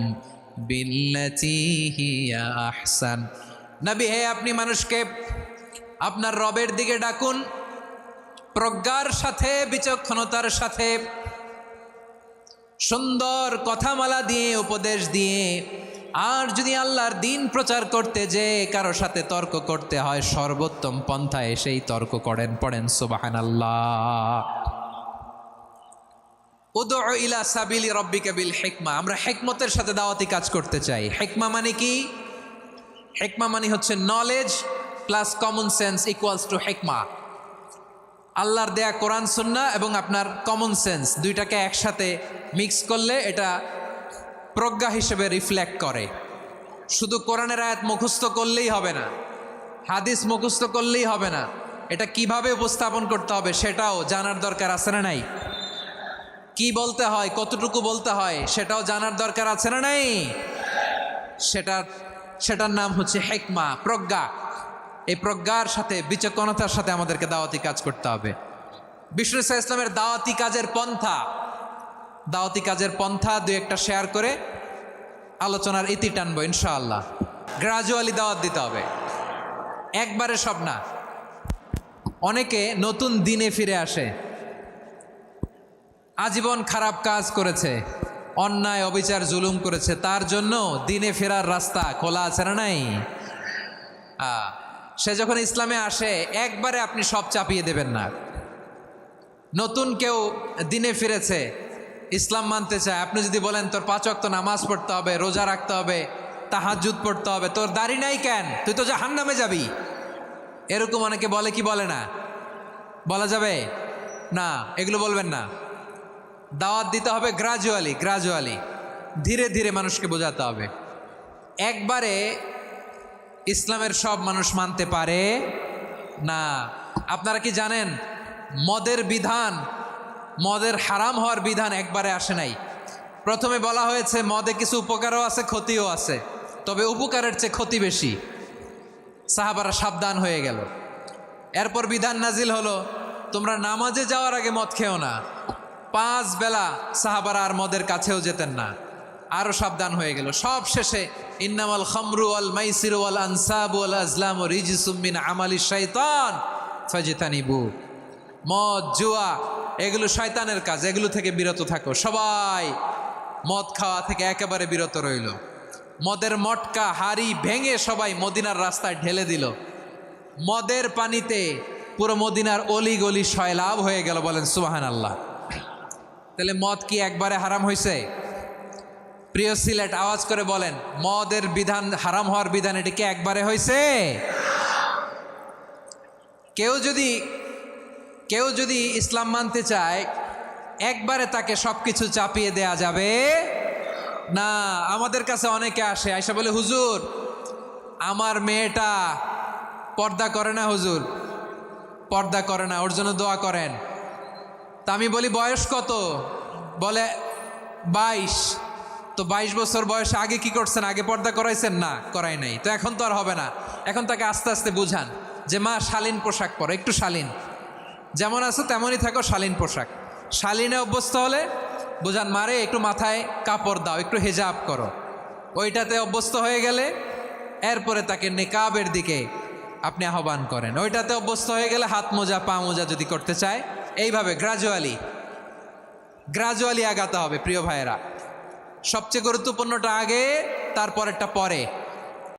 বিল্লাতী হিয়া আহসান। নবী হে, আপনি মানুষকে আপনার রবের দিকে ডাকুন প্রজ্ঞার সাথে, বিচক্ষণতার সাথে, সুন্দর কথামালা দিয়ে, উপদেশ দিয়ে। আর যদি আল্লাহর দিন প্রচার করতে যে কারো সাথে তর্ক করতে হয়, সর্বোত্তম পন্থায় সেই তর্ক করেন। পড়েন সুবহানাল্লাহ। উদউ ইলা সাবিলি রাব্বিকা বিল হিকমা। আমরা হিকমতের সাথে দাওয়াতি কাজ করতে চাই। হিকমা মানে কি? হিকমা মানে হচ্ছে knowledge plus common sense equals to হিকমা। আল্লাহর দেয়া কোরআন সুন্নাহ এবং আপনার কমন সেন্স দুইটাকে একসাথে মিক্স করলে এটা প্রজ্ঞা হিসেবে রিফ্লেক্ট করে। শুধু কোরআনের আয়াত মুখস্থ করলেই হবে না, হাদিস মুখস্থ করলেই হবে না, এটা কিভাবে উপস্থাপন করতে হবে সেটাও জানার দরকার আছে না নাই? কি বলতে হয়, কতটুকু বলতে হয় সেটাও জানার দরকার আছে না নাই? সেটার নাম হচ্ছে হিকমা, প্রজ্ঞা। এই প্রজ্ঞার সাথে, বিচক্ষণতার সাথে আমাদেরকে দাওয়াতি কাজ করতে হবে। বিষ্ণু ইসলামের দাওয়াতি কাজের পন্থা দুই একটা শেয়ার করে আলোচনার ইতি টানবো ইনশাআল্লাহ। গ্রাজুয়ালি দাওয়াত দিতে হবে, একবারে সব না। অনেকে নতুন দিনে ফিরে আসে, আজীবন খারাপ কাজ করেছে, অন্যায় অবিচার জুলুম করেছে, তার জন্য দিনে ফেরার রাস্তা খোলা আছে না নাই? সে যখন ইসলামে আসে একবারে আপনি সব চাপিয়ে দেবেন না। নতুন কেউ দিনে ফিরেছে, ইসলাম মানতে চায়, আপনি যদি বলেন তোর 5 ওয়াক্ত নামাজ পড়তে হবে, রোজা রাখতে হবে, তাহাজ্জুদ পড়তে হবে, তোর দাড়ি নাই কেন, তুই তো জাহান্নামে যাবি, এরকম অনেকে বলে কি বলে না? বলা যাবে না, এগুলো বলবেন না। দাওয়াত দিতে হবে গ্রাজুয়ালি, ধীরে ধীরে মানুষকে বোঝাতে হবে। একবারে ইসলামের সব মানুষ মানতে পারে না। আপনারা কি জানেন মদের হারাম হওয়ার বিধান একবারে আসে নাই। প্রথমে বলা হয়েছে মদে কিছু উপকারও আছে, ক্ষতিও আছে, তবে উপকারের চেয়ে ক্ষতি বেশি। সাহাবারা সাবধান হয়ে গেল। এরপর বিধান নাজিল হলো তোমরা নামাজে যাওয়ার আগে মদ খেও না। 5 বেলা সাহাবারা আর মদের কাছেও যেতেন না, আরো সাবধান হয়ে গেল। সব শেষে ইন্নামাল খামরু ওয়াল মাইসিরু ওয়াল আনসাবু ওয়াল আজলামু রিজসুম মিন আমালিশ শাইতান ফাজতানিবু। মদ, জুয়া এগুলো শয়তানের কাজ, এগুলো থেকে বিরত থাকো। সবাই মদ খাওয়া থেকে একেবারে বিরত রইল। মদের মটকা হাড়ি ভেঙে সবাই মদিনার রাস্তায় ঢেলে দিল। মদের পানিতে পুরো মদিনার অলি গলি সয়লাভ হয়ে গেল। বলেন সুবহানাল্লাহ। তাহলে মদ কি একবারে হারাম হয়েছে? প্রিয় সিলেট আওয়াজ করে বলেন, মদের বিধান, হারাম হওয়ার বিধান এটি কি একবারে হয়েছে? কেউ যদি ইসলাম মানতে চায় একবারে তাকে সবকিছু চাপিয়ে দেয়া যাবে না। আমাদের কাছে অনেকে আসে, আয়সা বলে হুজুর আমার মেয়েটা পর্দা করে না, হুজুর পর্দা করে না, ওর জন্য দোয়া করেন। তা আমি বলি বয়স কত? বলে 22। তো 22 বছর বয়সে আগে কি করছেন? আগে পর্দা করাইছেন? না, করাই নাই। তো এখন তো আর হবে না। এখন তাকে আস্তে আস্তে বুঝান যে মা শালীন পোশাক পরো, একটু শালীন, যেমন আছো তেমনই থাকো, শালীন পোশাক। শালীনে অভ্যস্ত হলে বুঝান মারে একটু মাথায় কাপড় দাও, একটু হেজাব করো। ওইটাতে অভ্যস্ত হয়ে গেলে এরপরে তাকে নিকাবের দিকে আপনি আহ্বান করেন। ওইটাতে অভ্যস্ত হয়ে গেলে হাত মোজা, পা মোজা যদি করতে চায়, এইভাবে গ্রাজুয়ালি আগাতে হবে। প্রিয় ভাইয়েরা, সবচেয়ে গুরুত্বপূর্ণটা আগে, তারপরেরটা পরে।